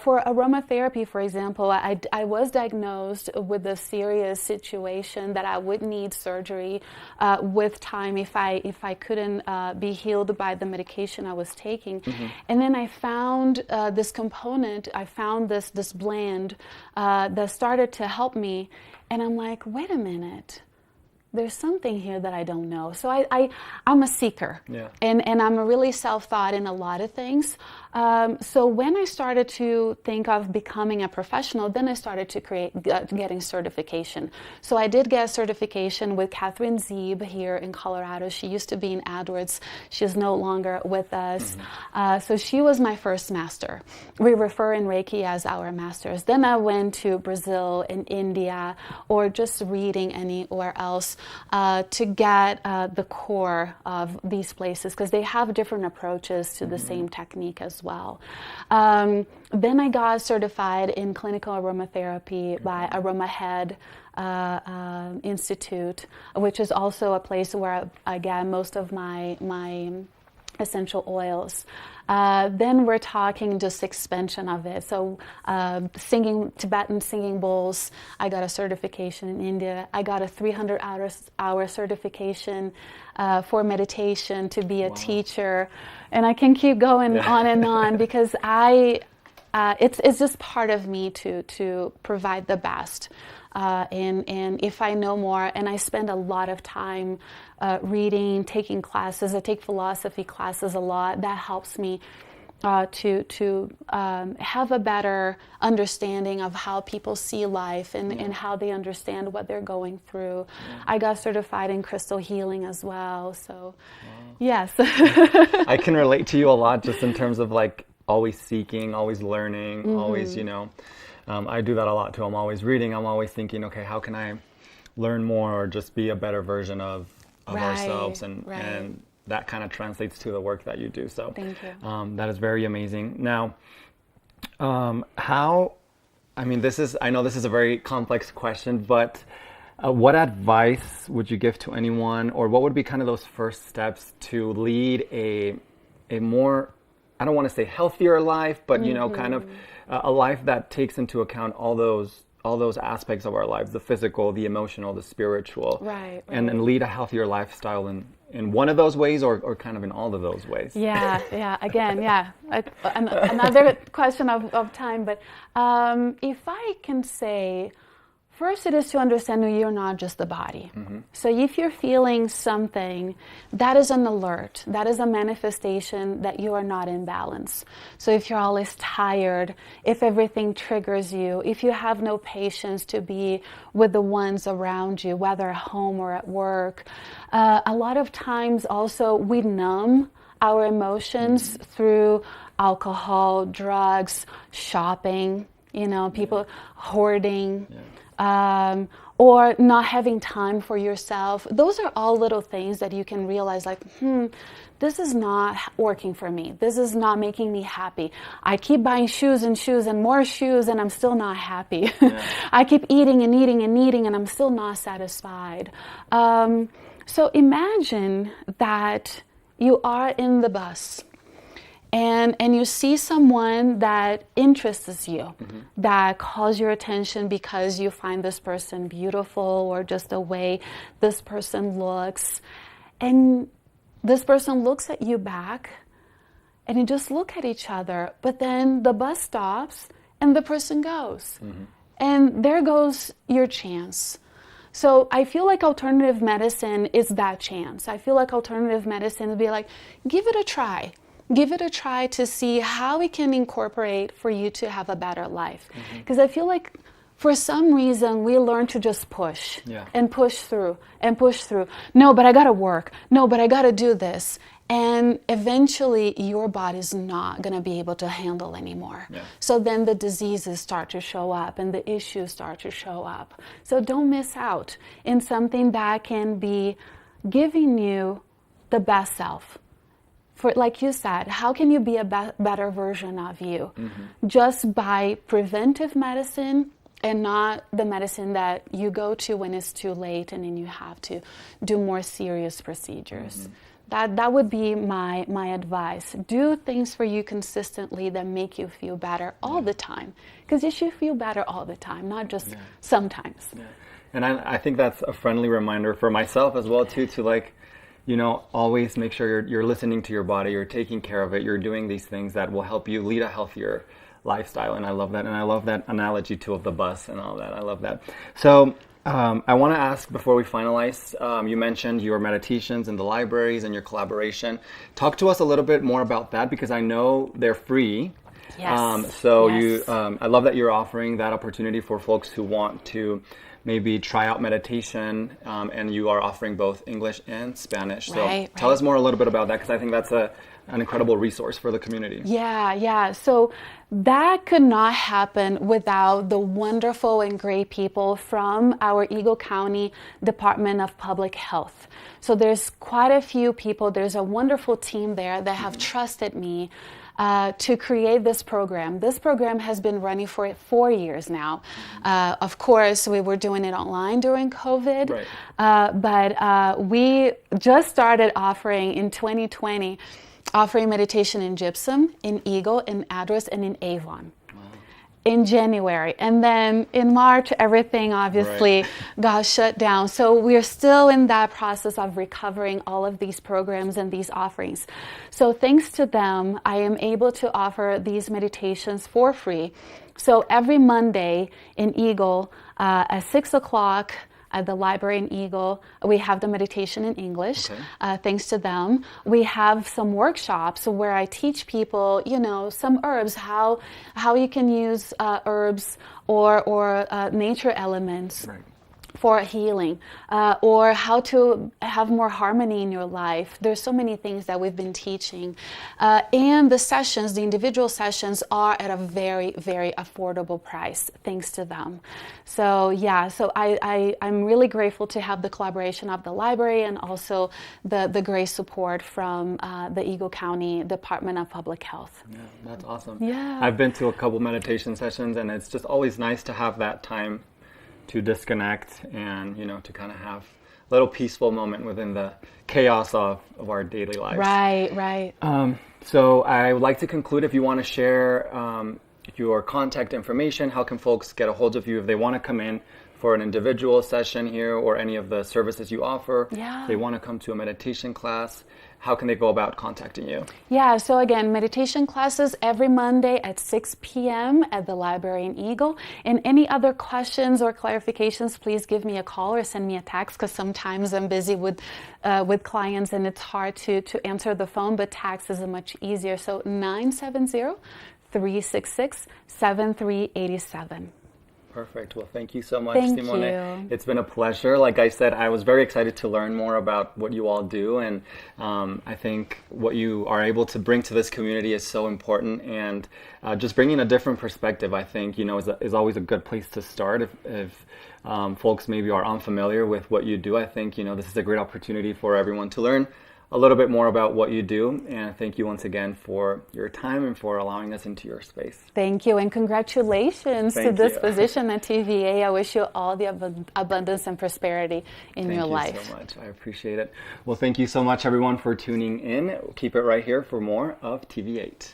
For aromatherapy, for example, I was diagnosed with a serious situation that I would need surgery with time if I couldn't be healed by the medication I was taking. And then I found this component, I found this blend that started to help me. And I'm like, wait a minute, there's something here that I don't know. So I'm a seeker, and I'm a really self-thought in a lot of things. So when I started to think of becoming a professional, then I started to getting certification. So I did get certification with Catherine Zeeb here in Colorado. She used to be in AdWords. She is no longer with us. So she was my first master. We refer in Reiki as our masters. Then I went to Brazil and India, or just reading anywhere else to get the core of these places, because they have different approaches to the same technique as well. Then I got certified in clinical aromatherapy by Aroma Head Institute, which is also a place where I get most of my essential oils. Then we're talking just expansion of it. So Tibetan singing bowls, I got a certification in India. I got a 300-hour certification for meditation to be a teacher. And I can keep going on and on because it's just part of me to provide the best. And if I know more, and I spend a lot of time reading, taking classes. I take philosophy classes a lot. That helps me to have a better understanding of how people see life and how they understand what they're going through. I got certified in crystal healing as well. So, yes. I can relate to you a lot just in terms of like always seeking, always learning, always, I do that a lot too. I'm always reading. I'm always thinking, okay, how can I learn more or just be a better version of ourselves? And that kind of translates to the work that you do. So thank you. That is very amazing. Now, I know this is a very complex question, but what advice would you give to anyone, or what would be kind of those first steps to lead a more, I don't want to say healthier life, but kind of a life that takes into account all those aspects of our lives, the physical, the emotional, the spiritual, and then lead a healthier lifestyle in one of those ways or kind of in all of those ways? Another question of time, but if I can say, first, it is to understand that you're not just the body. So if you're feeling something, that is an alert. That is a manifestation that you are not in balance. So if you're always tired, if everything triggers you, if you have no patience to be with the ones around you, whether at home or at work, a lot of times also we numb our emotions through alcohol, drugs, shopping, people hoarding. Or not having time for yourself. Those are all little things that you can realize, like, this is not working for me. This is not making me happy. I keep buying shoes and more shoes, and I'm still not happy. I keep eating and eating, and I'm still not satisfied. So imagine that you are in the bus. And you see someone that interests you, that calls your attention because you find this person beautiful or just the way this person looks. And this person looks at you back and you just look at each other. But then the bus stops and the person goes. And there goes your chance. So I feel like alternative medicine is that chance. I feel like alternative medicine would be like, give it a try. Give it a try to see how it can incorporate for you to have a better life. Because I feel like for some reason we learn to just push and push through and push through. No, but I got to work. No, but I got to do this. And eventually your body's not going to be able to handle anymore. So then the diseases start to show up and the issues start to show up. So don't miss out in something that can be giving you the best self. For, like you said, how can you be a better version of you? Just by preventive medicine and not the medicine that you go to when it's too late and then you have to do more serious procedures. That would be my advice. Do things for you consistently that make you feel better all the time. Because you should feel better all the time, not just sometimes. And I think that's a friendly reminder for myself as well, too, to always make sure you're listening to your body, you're taking care of it, you're doing these things that will help you lead a healthier lifestyle. And I love that. And I love that analogy too of the bus and all that. I love that. So I want to ask before we finalize, you mentioned your meditations in the libraries and your collaboration. Talk to us a little bit more about that because I know they're free. Yes. Yes. I love that you're offering that opportunity for folks who want to maybe try out meditation, and you are offering both English and Spanish. So tell us more a little bit about that because I think that's an incredible resource for the community. Yeah. So that could not happen without the wonderful and great people from our Eagle County Department of Public Health. So there's quite a few people, there's a wonderful team there that have trusted me to create this program. This program has been running for 4 years now. Of course, we were doing it online during COVID, but we just started offering in 2020, offering meditation in Gypsum, in Eagle, in Address, and in Avon. In January. And then in March, everything obviously got shut down. So we're still in that process of recovering all of these programs and these offerings. So thanks to them, I am able to offer these meditations for free. So every Monday in Eagle at 6 o'clock, at the library in Eagle, we have the meditation in English, thanks to them. We have some workshops where I teach people, some herbs, how you can use herbs or nature elements for healing, or how to have more harmony in your life. There's so many things that we've been teaching. And the sessions, the individual sessions, are at a very, very affordable price, thanks to them. So I'm really grateful to have the collaboration of the library and also the great support from the Eagle County Department of Public Health. Yeah, that's awesome. Yeah. I've been to a couple meditation sessions, and it's just always nice to have that time to disconnect and, to kind of have a little peaceful moment within the chaos of our daily lives. Right. So I would like to conclude. If you want to share your contact information, how can folks get a hold of you if they want to come in for an individual session here or any of the services you offer? If they want to come to a meditation class, how can they go about contacting you? Yeah, so again, meditation classes every Monday at 6 p.m. at the library in Eagle. And any other questions or clarifications, please give me a call or send me a text because sometimes I'm busy with clients and it's hard to answer the phone, but text is much easier. So 970-366-7387. Perfect. Well, thank you so much, Thank Simone. you. It's been a pleasure. Like I said, I was very excited to learn more about what you all do, and I think what you are able to bring to this community is so important. And just bringing a different perspective, I think, is always a good place to start. If folks maybe are unfamiliar with what you do, I think this is a great opportunity for everyone to learn a little bit more about what you do. And thank you once again for your time and for allowing us into your space. Thank you, and congratulations to this you. position at TVA. I wish you all the abundance and prosperity in your life. Thank you so much. I appreciate it. Well, thank you so much, everyone, for tuning in. Keep it right here for more of TV8.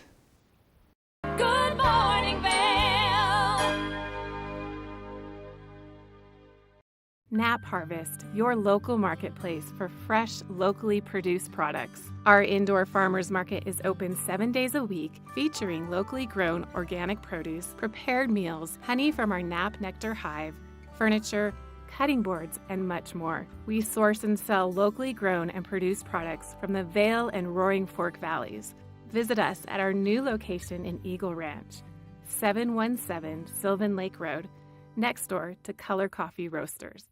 Good morning, Vail. Nap Harvest, your local marketplace for fresh, locally produced products. Our indoor farmers market is open 7 days a week, featuring locally grown organic produce, prepared meals, honey from our Nap Nectar hive, furniture, cutting boards, and much more. We source and sell locally grown and produced products from the Vail and Roaring Fork Valleys. Visit us at our new location in Eagle Ranch, 717 Sylvan Lake Road, next door to Color Coffee Roasters.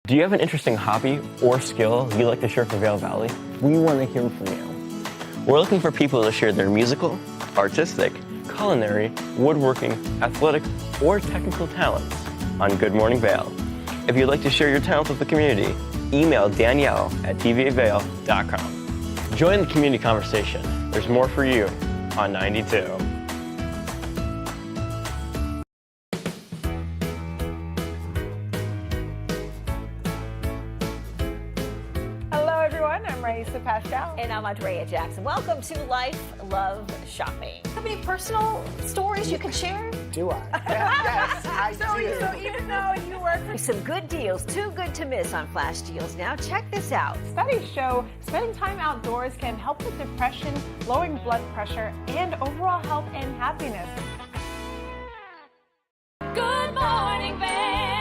Do you have an interesting hobby or skill you'd like to share for Vail Valley? We want to hear from you. We're looking for people to share their musical, artistic, culinary, woodworking, athletic, or technical talents on Good Morning Vail. If you'd like to share your talents with the community, email Danielle at tvavail.com. Join the community conversation. There's more for you on 92. Pascal. And I'm Andrea Jackson. Welcome to Life, Love, Shopping. Have any personal stories you can share? Do I? Yes, I do. So even though you work for some good deals, too good to miss on flash deals. Now check this out. Studies show spending time outdoors can help with depression, lowering blood pressure, and overall health and happiness. Good morning, Vail.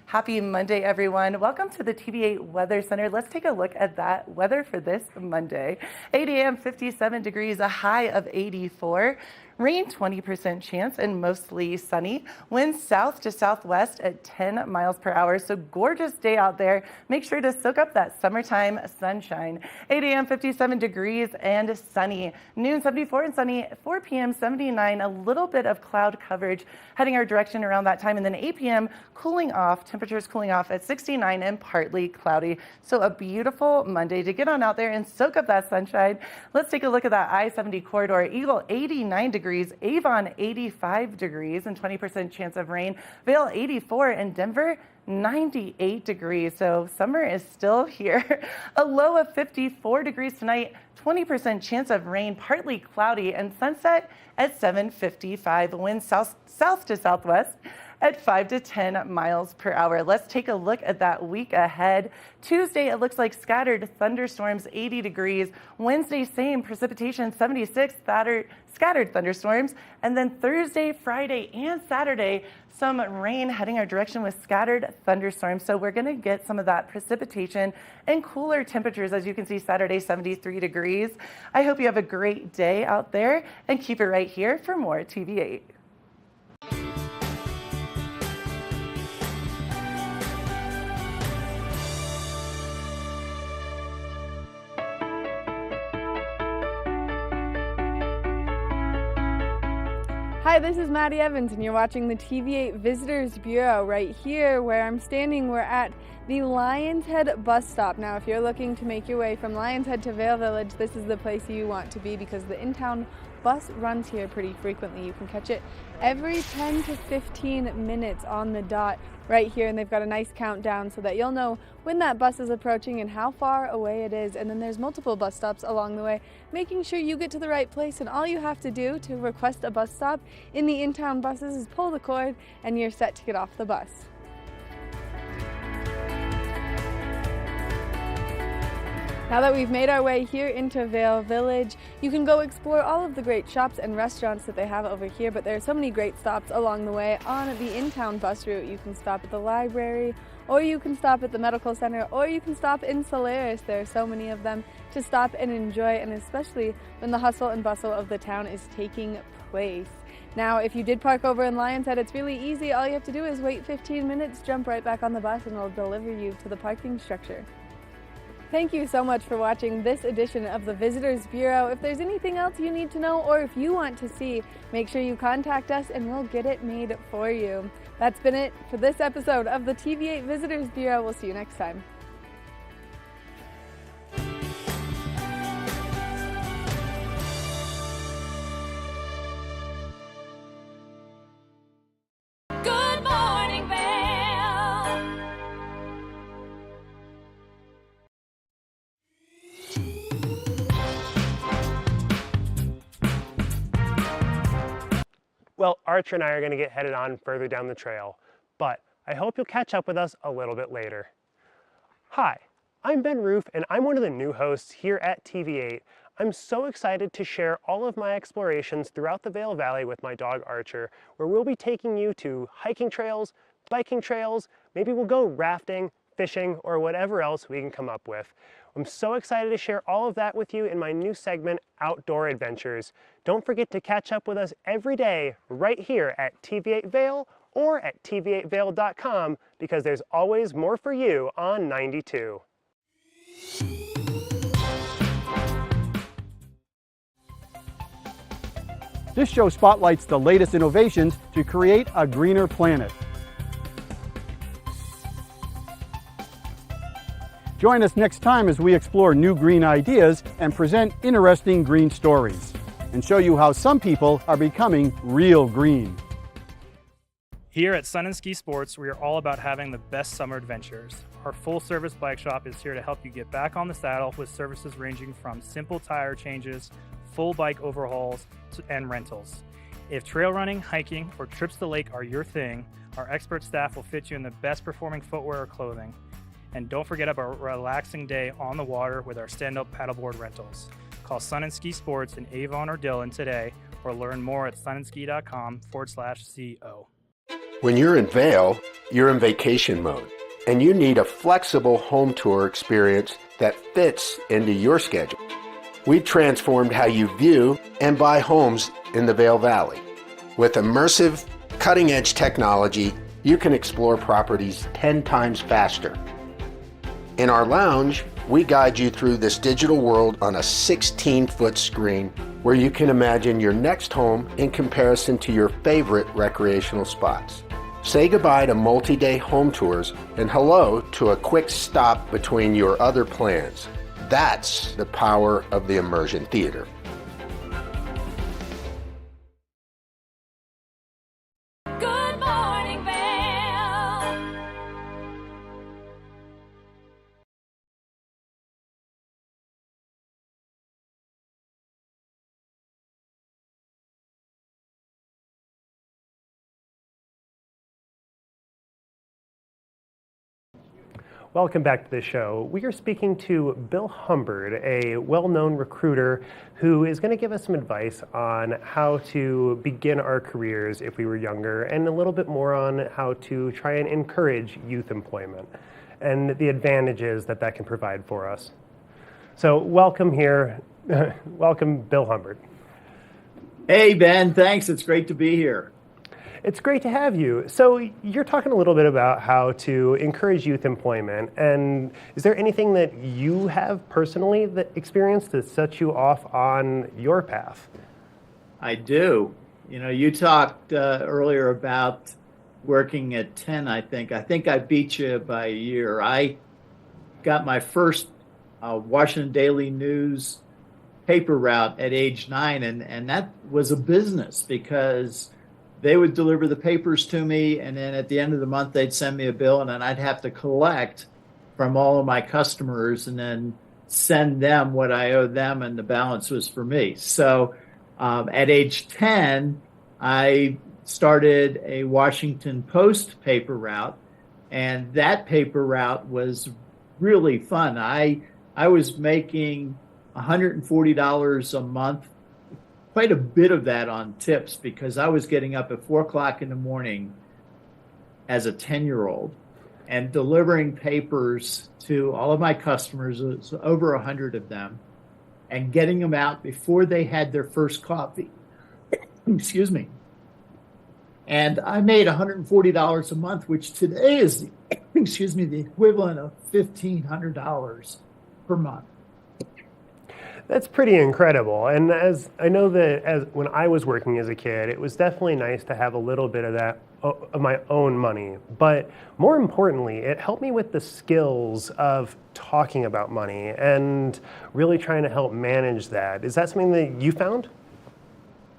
Happy Monday, everyone. Welcome to the TV8 Weather Center. Let's take a look at that weather for this Monday. 8 a.m., 57 degrees, a high of 84. Rain, 20% chance, and mostly sunny. Winds south to southwest at 10 miles per hour. So gorgeous day out there. Make sure to soak up that summertime sunshine. 8 a.m., 57 degrees and sunny. Noon, 74 and sunny. 4 p.m., 79. A little bit of cloud coverage heading our direction around that time. And then 8 p.m., cooling off. Temperatures cooling off at 69 and partly cloudy. So a beautiful Monday to get on out there and soak up that sunshine. Let's take a look at that I-70 corridor. Eagle, 89 degrees. Avon, 85 degrees and 20% chance of rain. Vail, 84, and Denver, 98 degrees. So summer is still here. A low of 54 degrees tonight, 20% chance of rain, partly cloudy, and sunset at 7:55. Wind south to southwest at 5 to 10 miles per hour. Let's take a look at that week ahead. Tuesday, it looks like scattered thunderstorms, 80 degrees. Wednesday, same precipitation, 76, scattered thunderstorms. And then Thursday, Friday, and Saturday, some rain heading our direction with scattered thunderstorms. So we're going to get some of that precipitation and cooler temperatures. As you can see, Saturday, 73 degrees. I hope you have a great day out there, and keep it right here for more TV8. Hi, this is Maddie Evans, and you're watching the TV8 Visitors Bureau. Right here where I'm standing, we're at the Lions Head bus stop. Now, if you're looking to make your way from Lions Head to Vail Village, this is the place you want to be because the in-town bus runs here pretty frequently. You can catch it every 10 to 15 minutes on the dot right here, and they've got a nice countdown so that you'll know when that bus is approaching and how far away it is. And then there's multiple bus stops along the way, making sure you get to the right place. And all you have to do to request a bus stop in the in-town buses is pull the cord and you're set to get off the bus. Now that we've made our way here into Vail Village, you can go explore all of the great shops and restaurants that they have over here, but there are so many great stops along the way on the in-town bus route. You can stop at the library, or you can stop at the medical center, or you can stop in Solaris. There are so many of them to stop and enjoy, and especially when the hustle and bustle of the town is taking place. Now, if you did park over in Lions Head, it's really easy. All you have to do is wait 15 minutes, jump right back on the bus, and it'll deliver you to the parking structure. Thank you so much for watching this edition of the Visitors Bureau. If there's anything else you need to know or if you want to see, make sure you contact us and we'll get it made for you. That's been it for this episode of the TV8 Visitors Bureau. We'll see you next time. Good morning, Vail. Well, Archer and I are going to get headed on further down the trail, but I hope you'll catch up with us a little bit later. Hi, I'm Ben Roof, and I'm one of the new hosts here at TV8. I'm so excited to share all of my explorations throughout the Vail Valley with my dog Archer, where we'll be taking you to hiking trails, biking trails, maybe we'll go rafting, fishing, or whatever else we can come up with. I'm so excited to share all of that with you in my new segment, Outdoor Adventures. Don't forget to catch up with us every day right here at TV8 Vail or at tv8vail.com, because there's always more for you on 92. This show spotlights the latest innovations to create a greener planet. Join us next time as we explore new green ideas and present interesting green stories, and show you how some people are becoming real green. Here at Sun and Ski Sports, we are all about having the best summer adventures. Our full-service bike shop is here to help you get back on the saddle with services ranging from simple tire changes, full bike overhauls, and rentals. If trail running, hiking, or trips to the lake are your thing, our expert staff will fit you in the best performing footwear or clothing. And don't forget about a relaxing day on the water with our stand-up paddleboard rentals. Call Sun and Ski Sports in Avon or Dillon today, or learn more at sunandski.com/CO. When you're in Vail, you're in vacation mode, and you need a flexible home tour experience that fits into your schedule. We've transformed how you view and buy homes in the Vail Valley. With immersive, cutting-edge technology, you can explore properties 10 times faster. In our lounge, we guide you through this digital world on a 16-foot screen where you can imagine your next home in comparison to your favorite recreational spots. Say goodbye to multi-day home tours and hello to a quick stop between your other plans. That's the power of the Immersion Theater. Good morning, Vail. Welcome back to the show. We are speaking to Bill Humbard, a well-known recruiter who is going to give us some advice on how to begin our careers if we were younger, and a little bit more on how to try and encourage youth employment and the advantages that that can provide for us. So welcome here. Welcome, Bill Humbard. Hey, Ben. Thanks. It's great to be here. It's great to have you. So you're talking a little bit about how to encourage youth employment, and is there anything that you have personally that experienced that set you off on your path? I do. You know, you talked earlier about working at 10, I think. I think I beat you by a year. I got my first Washington Daily News paper route at age 9, and that was a business because they would deliver the papers to me, and then at the end of the month, they'd send me a bill, and then I'd have to collect from all of my customers and then send them what I owed them, and the balance was for me. So at age 10, I started a Washington Post paper route, and that paper route was really fun. I was making $140 a month, quite a bit of that on tips, because I was getting up at 4 o'clock in the morning as a 10-year-old and delivering papers to all of my customers. It was over 100 of them, and getting them out before they had their first coffee. Excuse me. And I made $140 a month, which today is, the equivalent of $1,500 per month. That's pretty incredible. And as I know that as when I was working as a kid, it was definitely nice to have a little bit of that of my own money. But more importantly, it helped me with the skills of talking about money and really trying to help manage that. Is that something that you found?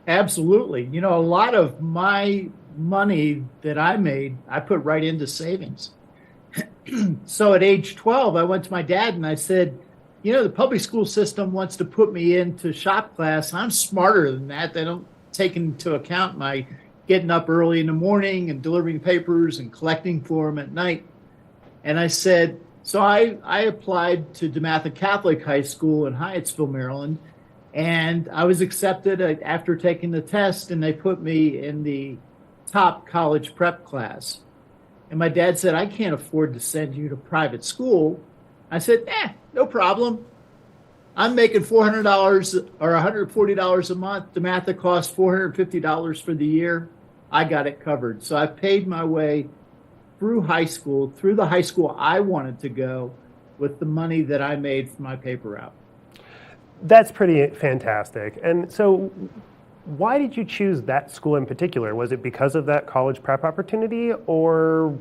Absolutely. You know, a lot of my money that I made, I put right into savings. So at age 12, I went to my dad and I said, you know, the public school system wants to put me into shop class. I'm smarter than that. They don't take into account my getting up early in the morning and delivering papers and collecting for them at night. And I said, so I applied to DeMatha Catholic High School in Hyattsville, Maryland, and I was accepted after taking the test, and they put me in the top college prep class. And my dad said, I can't afford to send you to private school. I said, no problem. I'm making $400 or $140 a month. DeMatha costs $450 for the year. I got it covered. So I paid my way through high school, through the high school I wanted to go, with the money that I made from my paper route. That's pretty fantastic. And so why did you choose that school in particular? Was it because of that college prep opportunity, or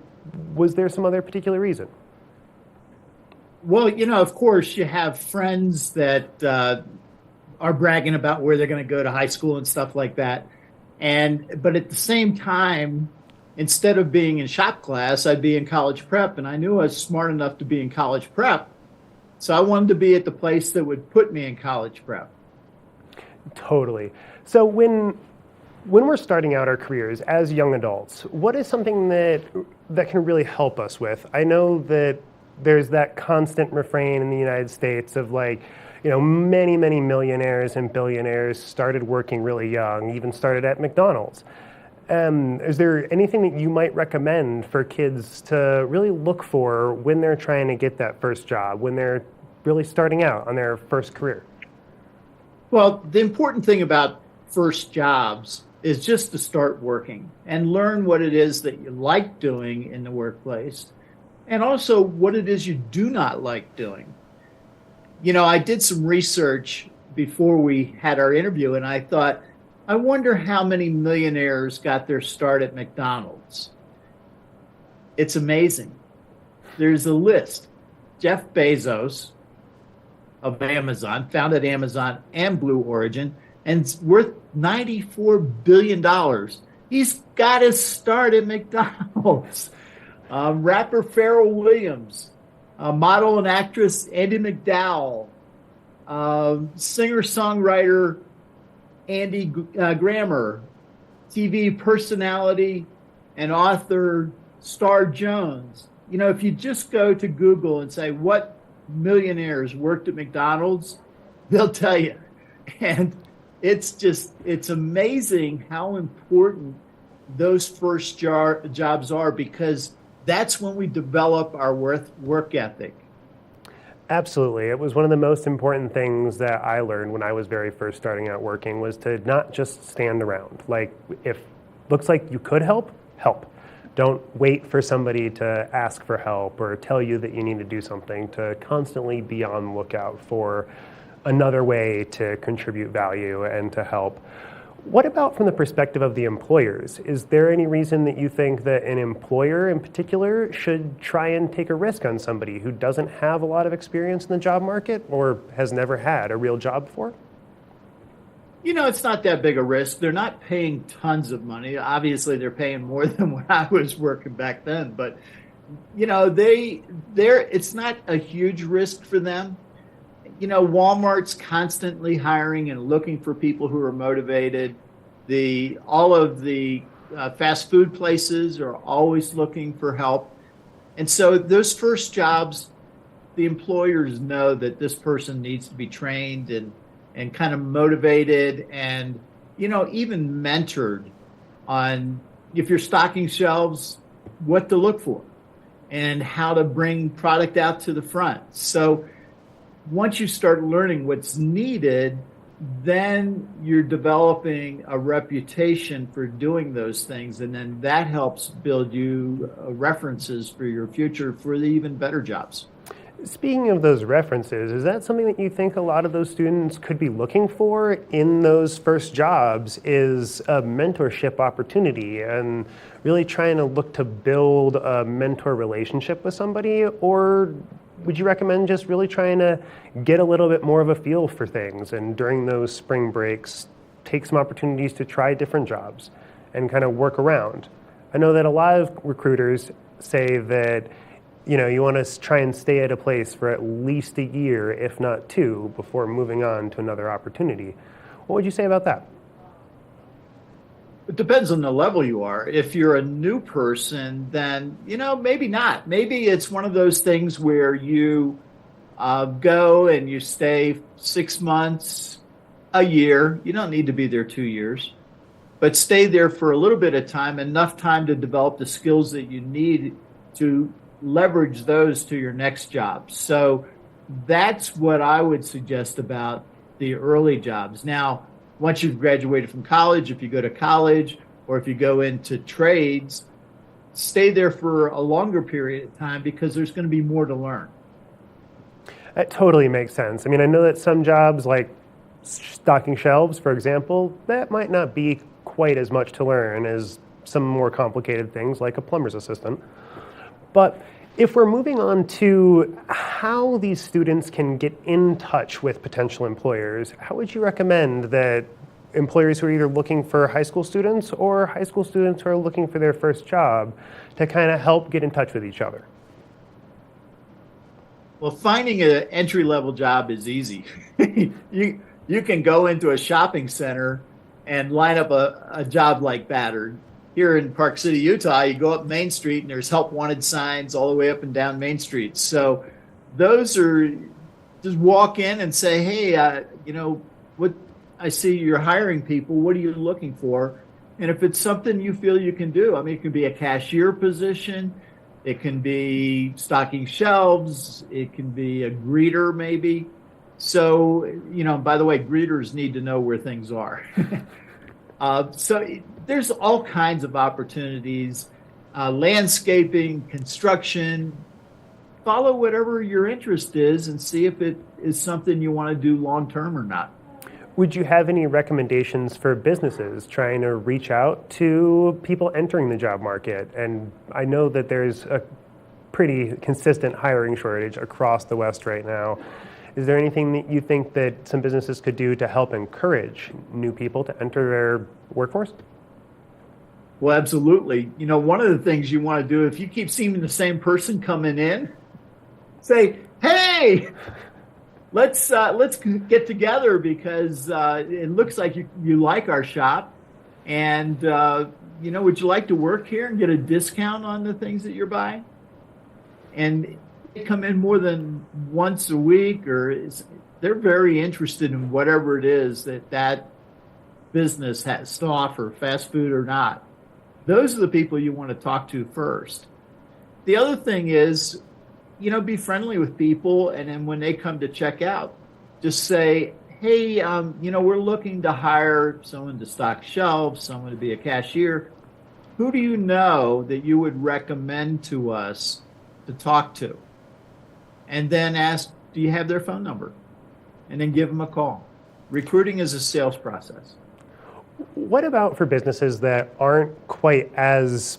was there some other particular reason? Well, of course, you have friends that are bragging about where they're going to go to high school and stuff like that. But at the same time, instead of being in shop class, I'd be in college prep, and I knew I was smart enough to be in college prep. So I wanted to be at the place that would put me in college prep. Totally. So when we're starting out our careers as young adults, what is something that can really help us with? I know that there's that constant refrain in the United States of many, many millionaires and billionaires started working really young, even started at McDonald's. Is there anything that you might recommend for kids to really look for when they're trying to get that first job, when they're really starting out on their first career? Well, the important thing about first jobs is just to start working and learn what it is that you like doing in the workplace, and also what it is you do not like doing. I did some research before we had our interview, and I thought, I wonder how many millionaires got their start at McDonald's. It's amazing. There's a list. Jeff Bezos of Amazon, founded Amazon and Blue Origin, and it's worth $94 billion. He's got his start at McDonald's. Rapper Pharrell Williams, model and actress Andy McDowell, singer-songwriter Andy Grammer, TV personality and author Star Jones. If you just go to Google and say, what millionaires worked at McDonald's, they'll tell you. And it's amazing how important those first jobs are, because that's when we develop our work ethic. Absolutely. It was one of the most important things that I learned when I was very first starting out working, was to not just stand around. If looks like you could help. Don't wait for somebody to ask for help or tell you that you need to do something, to constantly be on the lookout for another way to contribute value and to help. What about from the perspective of the employers? Is there any reason that you think that an employer in particular should try and take a risk on somebody who doesn't have a lot of experience in the job market or has never had a real job before? It's not that big a risk. They're not paying tons of money. Obviously, they're paying more than when I was working back then. But, it's not a huge risk for them. Walmart's constantly hiring and looking for people who are motivated. All of the fast food places are always looking for help. And so those first jobs, the employers know that this person needs to be trained and kind of motivated and, even mentored on, if you're stocking shelves, what to look for and how to bring product out to the front. So once you start learning what's needed, then you're developing a reputation for doing those things. And then that helps build you references for your future for the even better jobs. Speaking of those references, is that something that you think a lot of those students could be looking for in those first jobs, is a mentorship opportunity and really trying to look to build a mentor relationship with somebody? Or would you recommend just really trying to get a little bit more of a feel for things, and during those spring breaks, take some opportunities to try different jobs and kind of work around? I know that a lot of recruiters say that you want to try and stay at a place for at least a year, if not two, before moving on to another opportunity. What would you say about that? It depends on the level you are. If you're a new person, then, maybe not. Maybe it's one of those things where you go and you stay 6 months, a year. You don't need to be there 2 years, but stay there for a little bit of time, enough time to develop the skills that you need to leverage those to your next job. So that's what I would suggest about the early jobs. Now, once you've graduated from college, if you go to college, or if you go into trades, stay there for a longer period of time because there's going to be more to learn. That totally makes sense. I mean, I know that some jobs like stocking shelves, for example, that might not be quite as much to learn as some more complicated things like a plumber's assistant. But if we're moving on to how these students can get in touch with potential employers, how would you recommend that employers who are either looking for high school students or high school students who are looking for their first job to kind of help get in touch with each other? Well, finding an entry-level job is easy. You can go into a shopping center and line up a job like that. Or here in Park City, Utah, you go up Main Street and there's help wanted signs all the way up and down Main Street. So those are just walk in and say, hey, what I see you're hiring people. What are you looking for? And if it's something you feel you can do, I mean, it could be a cashier position. It can be stocking shelves. It can be a greeter maybe. So, by the way, greeters need to know where things are. So there's all kinds of opportunities, landscaping, construction. Follow whatever your interest is and see if it is something you want to do long-term or not. Would you have any recommendations for businesses trying to reach out to people entering the job market? And I know that there's a pretty consistent hiring shortage across the West right now. Is there anything that you think that some businesses could do to help encourage new people to enter their workforce? Well, absolutely. One of the things you want to do, if you keep seeing the same person coming in, say, hey, let's get together because it looks like you like our shop. And, would you like to work here and get a discount on the things that you're buying? And they come in more than once a week, they're very interested in whatever it is that business has to offer, fast food or not. Those are the people you want to talk to first. The other thing is, be friendly with people. And then when they come to check out, just say, hey, we're looking to hire someone to stock shelves, someone to be a cashier. Who do you know that you would recommend to us to talk to? And then ask, do you have their phone number? And then give them a call. Recruiting is a sales process. What about for businesses that aren't quite as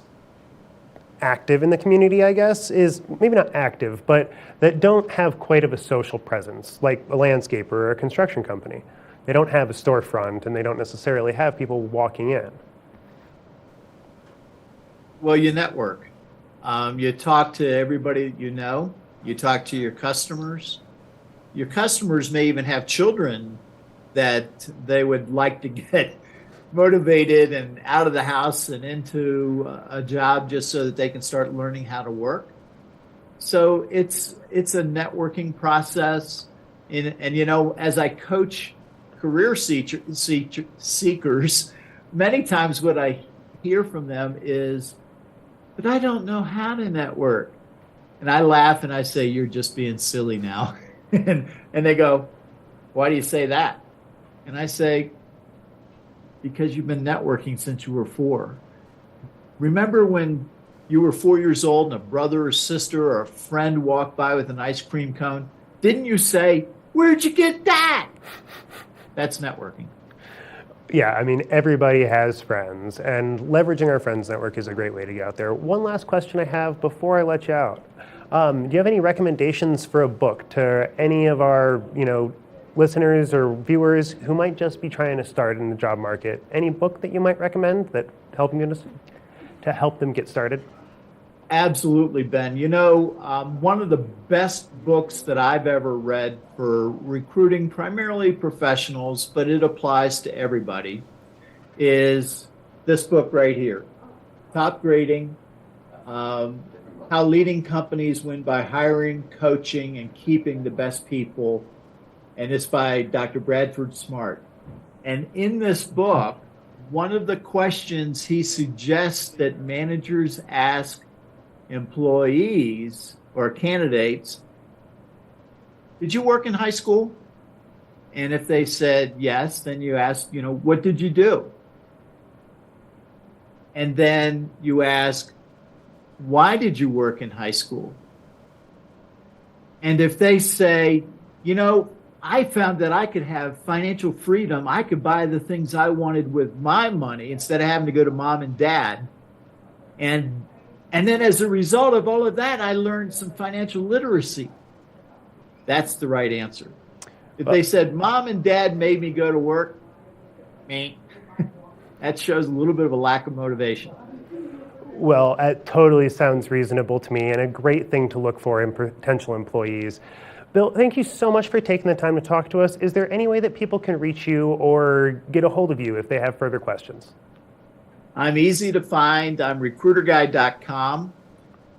active in the community, I guess, is maybe not active, but that don't have quite of a social presence, like a landscaper or a construction company? They don't have a storefront and they don't necessarily have people walking in. Well, you network. You talk to everybody you know. You talk to your customers. Your customers may even have children that they would like to get motivated and out of the house and into a job just so that they can start learning how to work. So it's a networking process. And as I coach career seekers, many times what I hear from them is, but I don't know how to network. And I laugh and I say, you're just being silly now. and they go, why do you say that? And I say, because you've been networking since you were 4. Remember when you were 4 years old and a brother or sister or a friend walked by with an ice cream cone? Didn't you say, where'd you get that? That's networking. Yeah, I mean, everybody has friends, and leveraging our friends network is a great way to get out there. One last question I have before I let you out. Do you have any recommendations for a book to any of our, listeners or viewers who might just be trying to start in the job market? Any book that you might recommend that help them get started? Absolutely, Ben. One of the best books that I've ever read for recruiting primarily professionals, but it applies to everybody, is this book right here, Top Grading, How Leading Companies Win by Hiring, Coaching, and Keeping the Best People. And it's by Dr. Bradford Smart. And in this book, one of the questions he suggests that managers ask employees or candidates, did you work in high school? And if they said yes, then you ask, what did you do? And then you ask, why did you work in high school? And if they say, you know, I found that I could have financial freedom, I could buy the things I wanted with my money instead of having to go to mom and dad. And then as a result of all of that, I learned some financial literacy. That's the right answer. If they said, mom and dad made me go to work, me, that shows a little bit of a lack of motivation. Well, it totally sounds reasonable to me and a great thing to look for in potential employees. Bill, thank you so much for taking the time to talk to us. Is there any way that people can reach you or get a hold of you if they have further questions? I'm easy to find. I'm recruiterguide.com.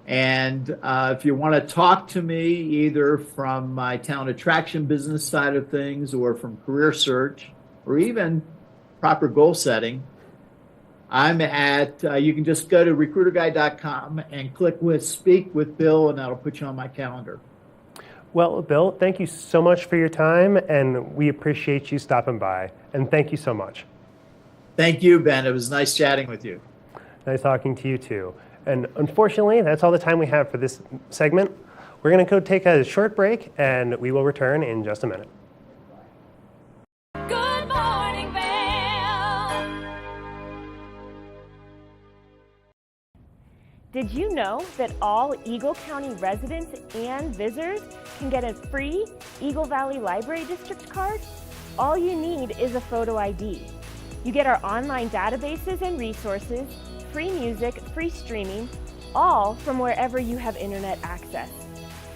And if you want to talk to me either from my talent attraction business side of things or from career search or even proper goal setting, I'm at, you can just go to recruiterguide.com and click with Speak with Bill, and that'll put you on my calendar. Well, Bill, thank you so much for your time, and we appreciate you stopping by. And thank you so much. Thank you, Ben. It was nice chatting with you. Nice talking to you, too. And unfortunately, that's all the time we have for this segment. We're going to go take a short break, and we will return in just a minute. Good morning, Vail. Did you know that all Eagle County residents and visitors can get a free Eagle Valley Library District card? All you need is a photo ID. You get our online databases and resources, free music, free streaming, all from wherever you have internet access.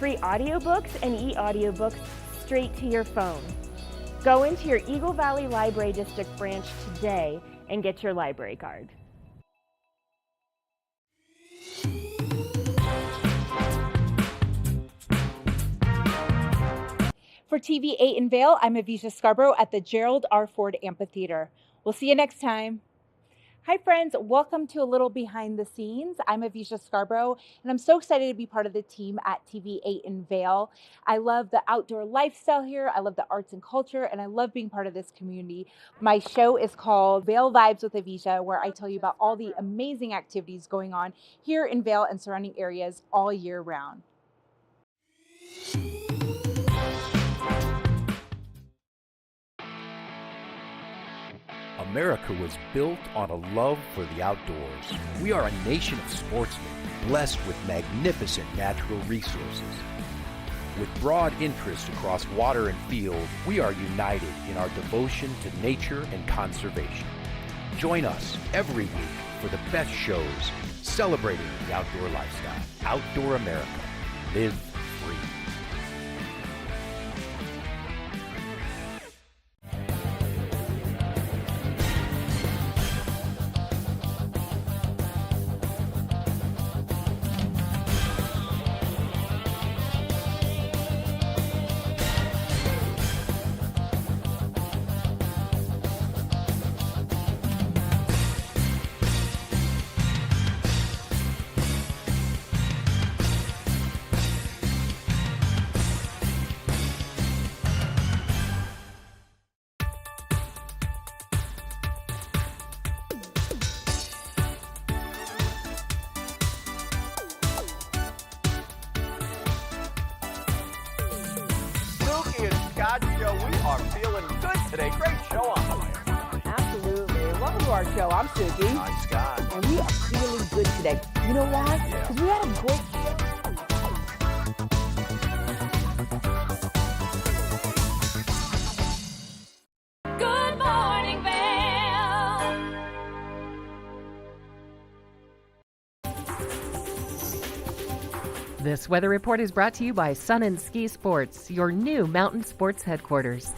Free audiobooks and e-audiobooks straight to your phone. Go into your Eagle Valley Library District branch today and get your library card. For TV8 in Vail, I'm Avisha Scarborough at the Gerald R. Ford Amphitheater. We'll see you next time. Hi friends, welcome to a little behind the scenes. I'm Avisha Scarborough, and I'm so excited to be part of the team at TV8 in Vail. I love the outdoor lifestyle here, I love the arts and culture, and I love being part of this community. My show is called Vail Vibes with Avisha, where I tell you about all the amazing activities going on here in Vail and surrounding areas all year round. America was built on a love for the outdoors. We are a nation of sportsmen, blessed with magnificent natural resources. With broad interests across water and field, we are united in our devotion to nature and conservation. Join us every week for the best shows celebrating the outdoor lifestyle. Outdoor America. Live free. Show. We are feeling good today. Great show on the way. Absolutely. Welcome to our show. I'm Suki. I'm Scott. And we are feeling good today. You know why? Because we had a great show. Good morning, Vail. This weather report is brought to you by Sun and Ski Sports, your new mountain sports headquarters.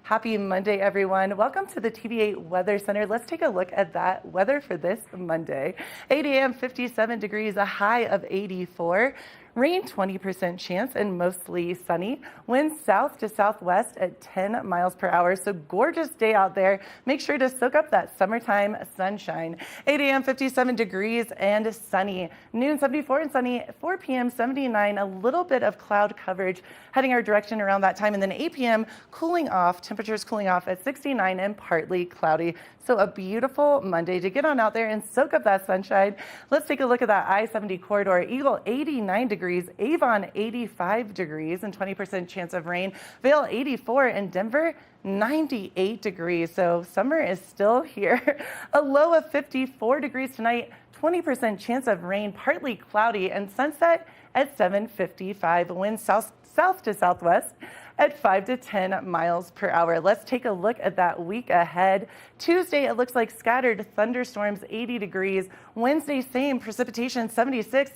Happy Monday, everyone. Welcome to the TV8 Weather Center. Let's take a look at that weather for this Monday. 8 a.m., 57 degrees, a high of 84. Rain 20% chance and mostly sunny. Winds south to southwest at 10 miles per hour. So gorgeous day out there. Make sure to soak up that summertime sunshine. 8 a.m. 57 degrees and sunny. Noon 74 and sunny. 4 p.m. 79. A little bit of cloud coverage heading our direction around that time. And then 8 p.m. cooling off. Temperatures cooling off at 69 and partly cloudy. So a beautiful Monday to get on out there and soak up that sunshine. Let's take a look at that I-70 corridor. Eagle 89 degrees, Avon 85 degrees and 20% chance of rain. Vail 84 and Denver 98 degrees. So summer is still here. A low of 54 degrees tonight, 20% chance of rain, partly cloudy, and sunset at 7:55. Winds south to southwest at 5 to 10 miles per hour. Let's take a look at that week ahead. Tuesday, it looks like scattered thunderstorms, 80 degrees. Wednesday, same precipitation, 76,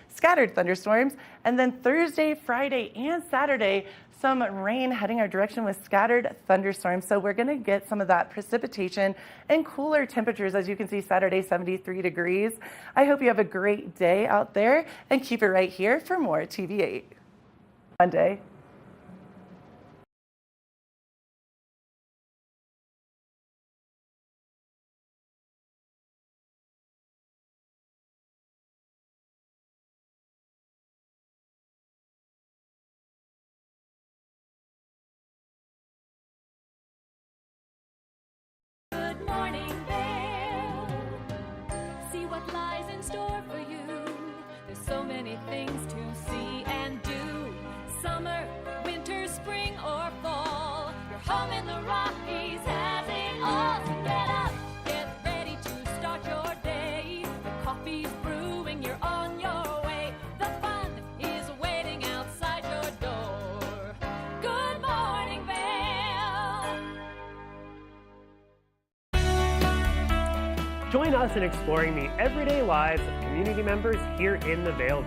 scattered thunderstorms. And then Thursday, Friday, and Saturday, some rain heading our direction with scattered thunderstorms. So we're going to get some of that precipitation and cooler temperatures. As you can see, Saturday, 73 degrees. I hope you have a great day out there and keep it right here for more TV8. Monday. Good morning, Vail. See what lies in store for you. There's so many things to see and do. Summer, winter, spring, or fall. Your home in the Rockies has it all. So get up, get ready to start your day. The coffee's brewing, you're on your way. The fun is waiting outside your door. Good morning, Vail. Join us in exploring the everyday lives of community members here in the Vail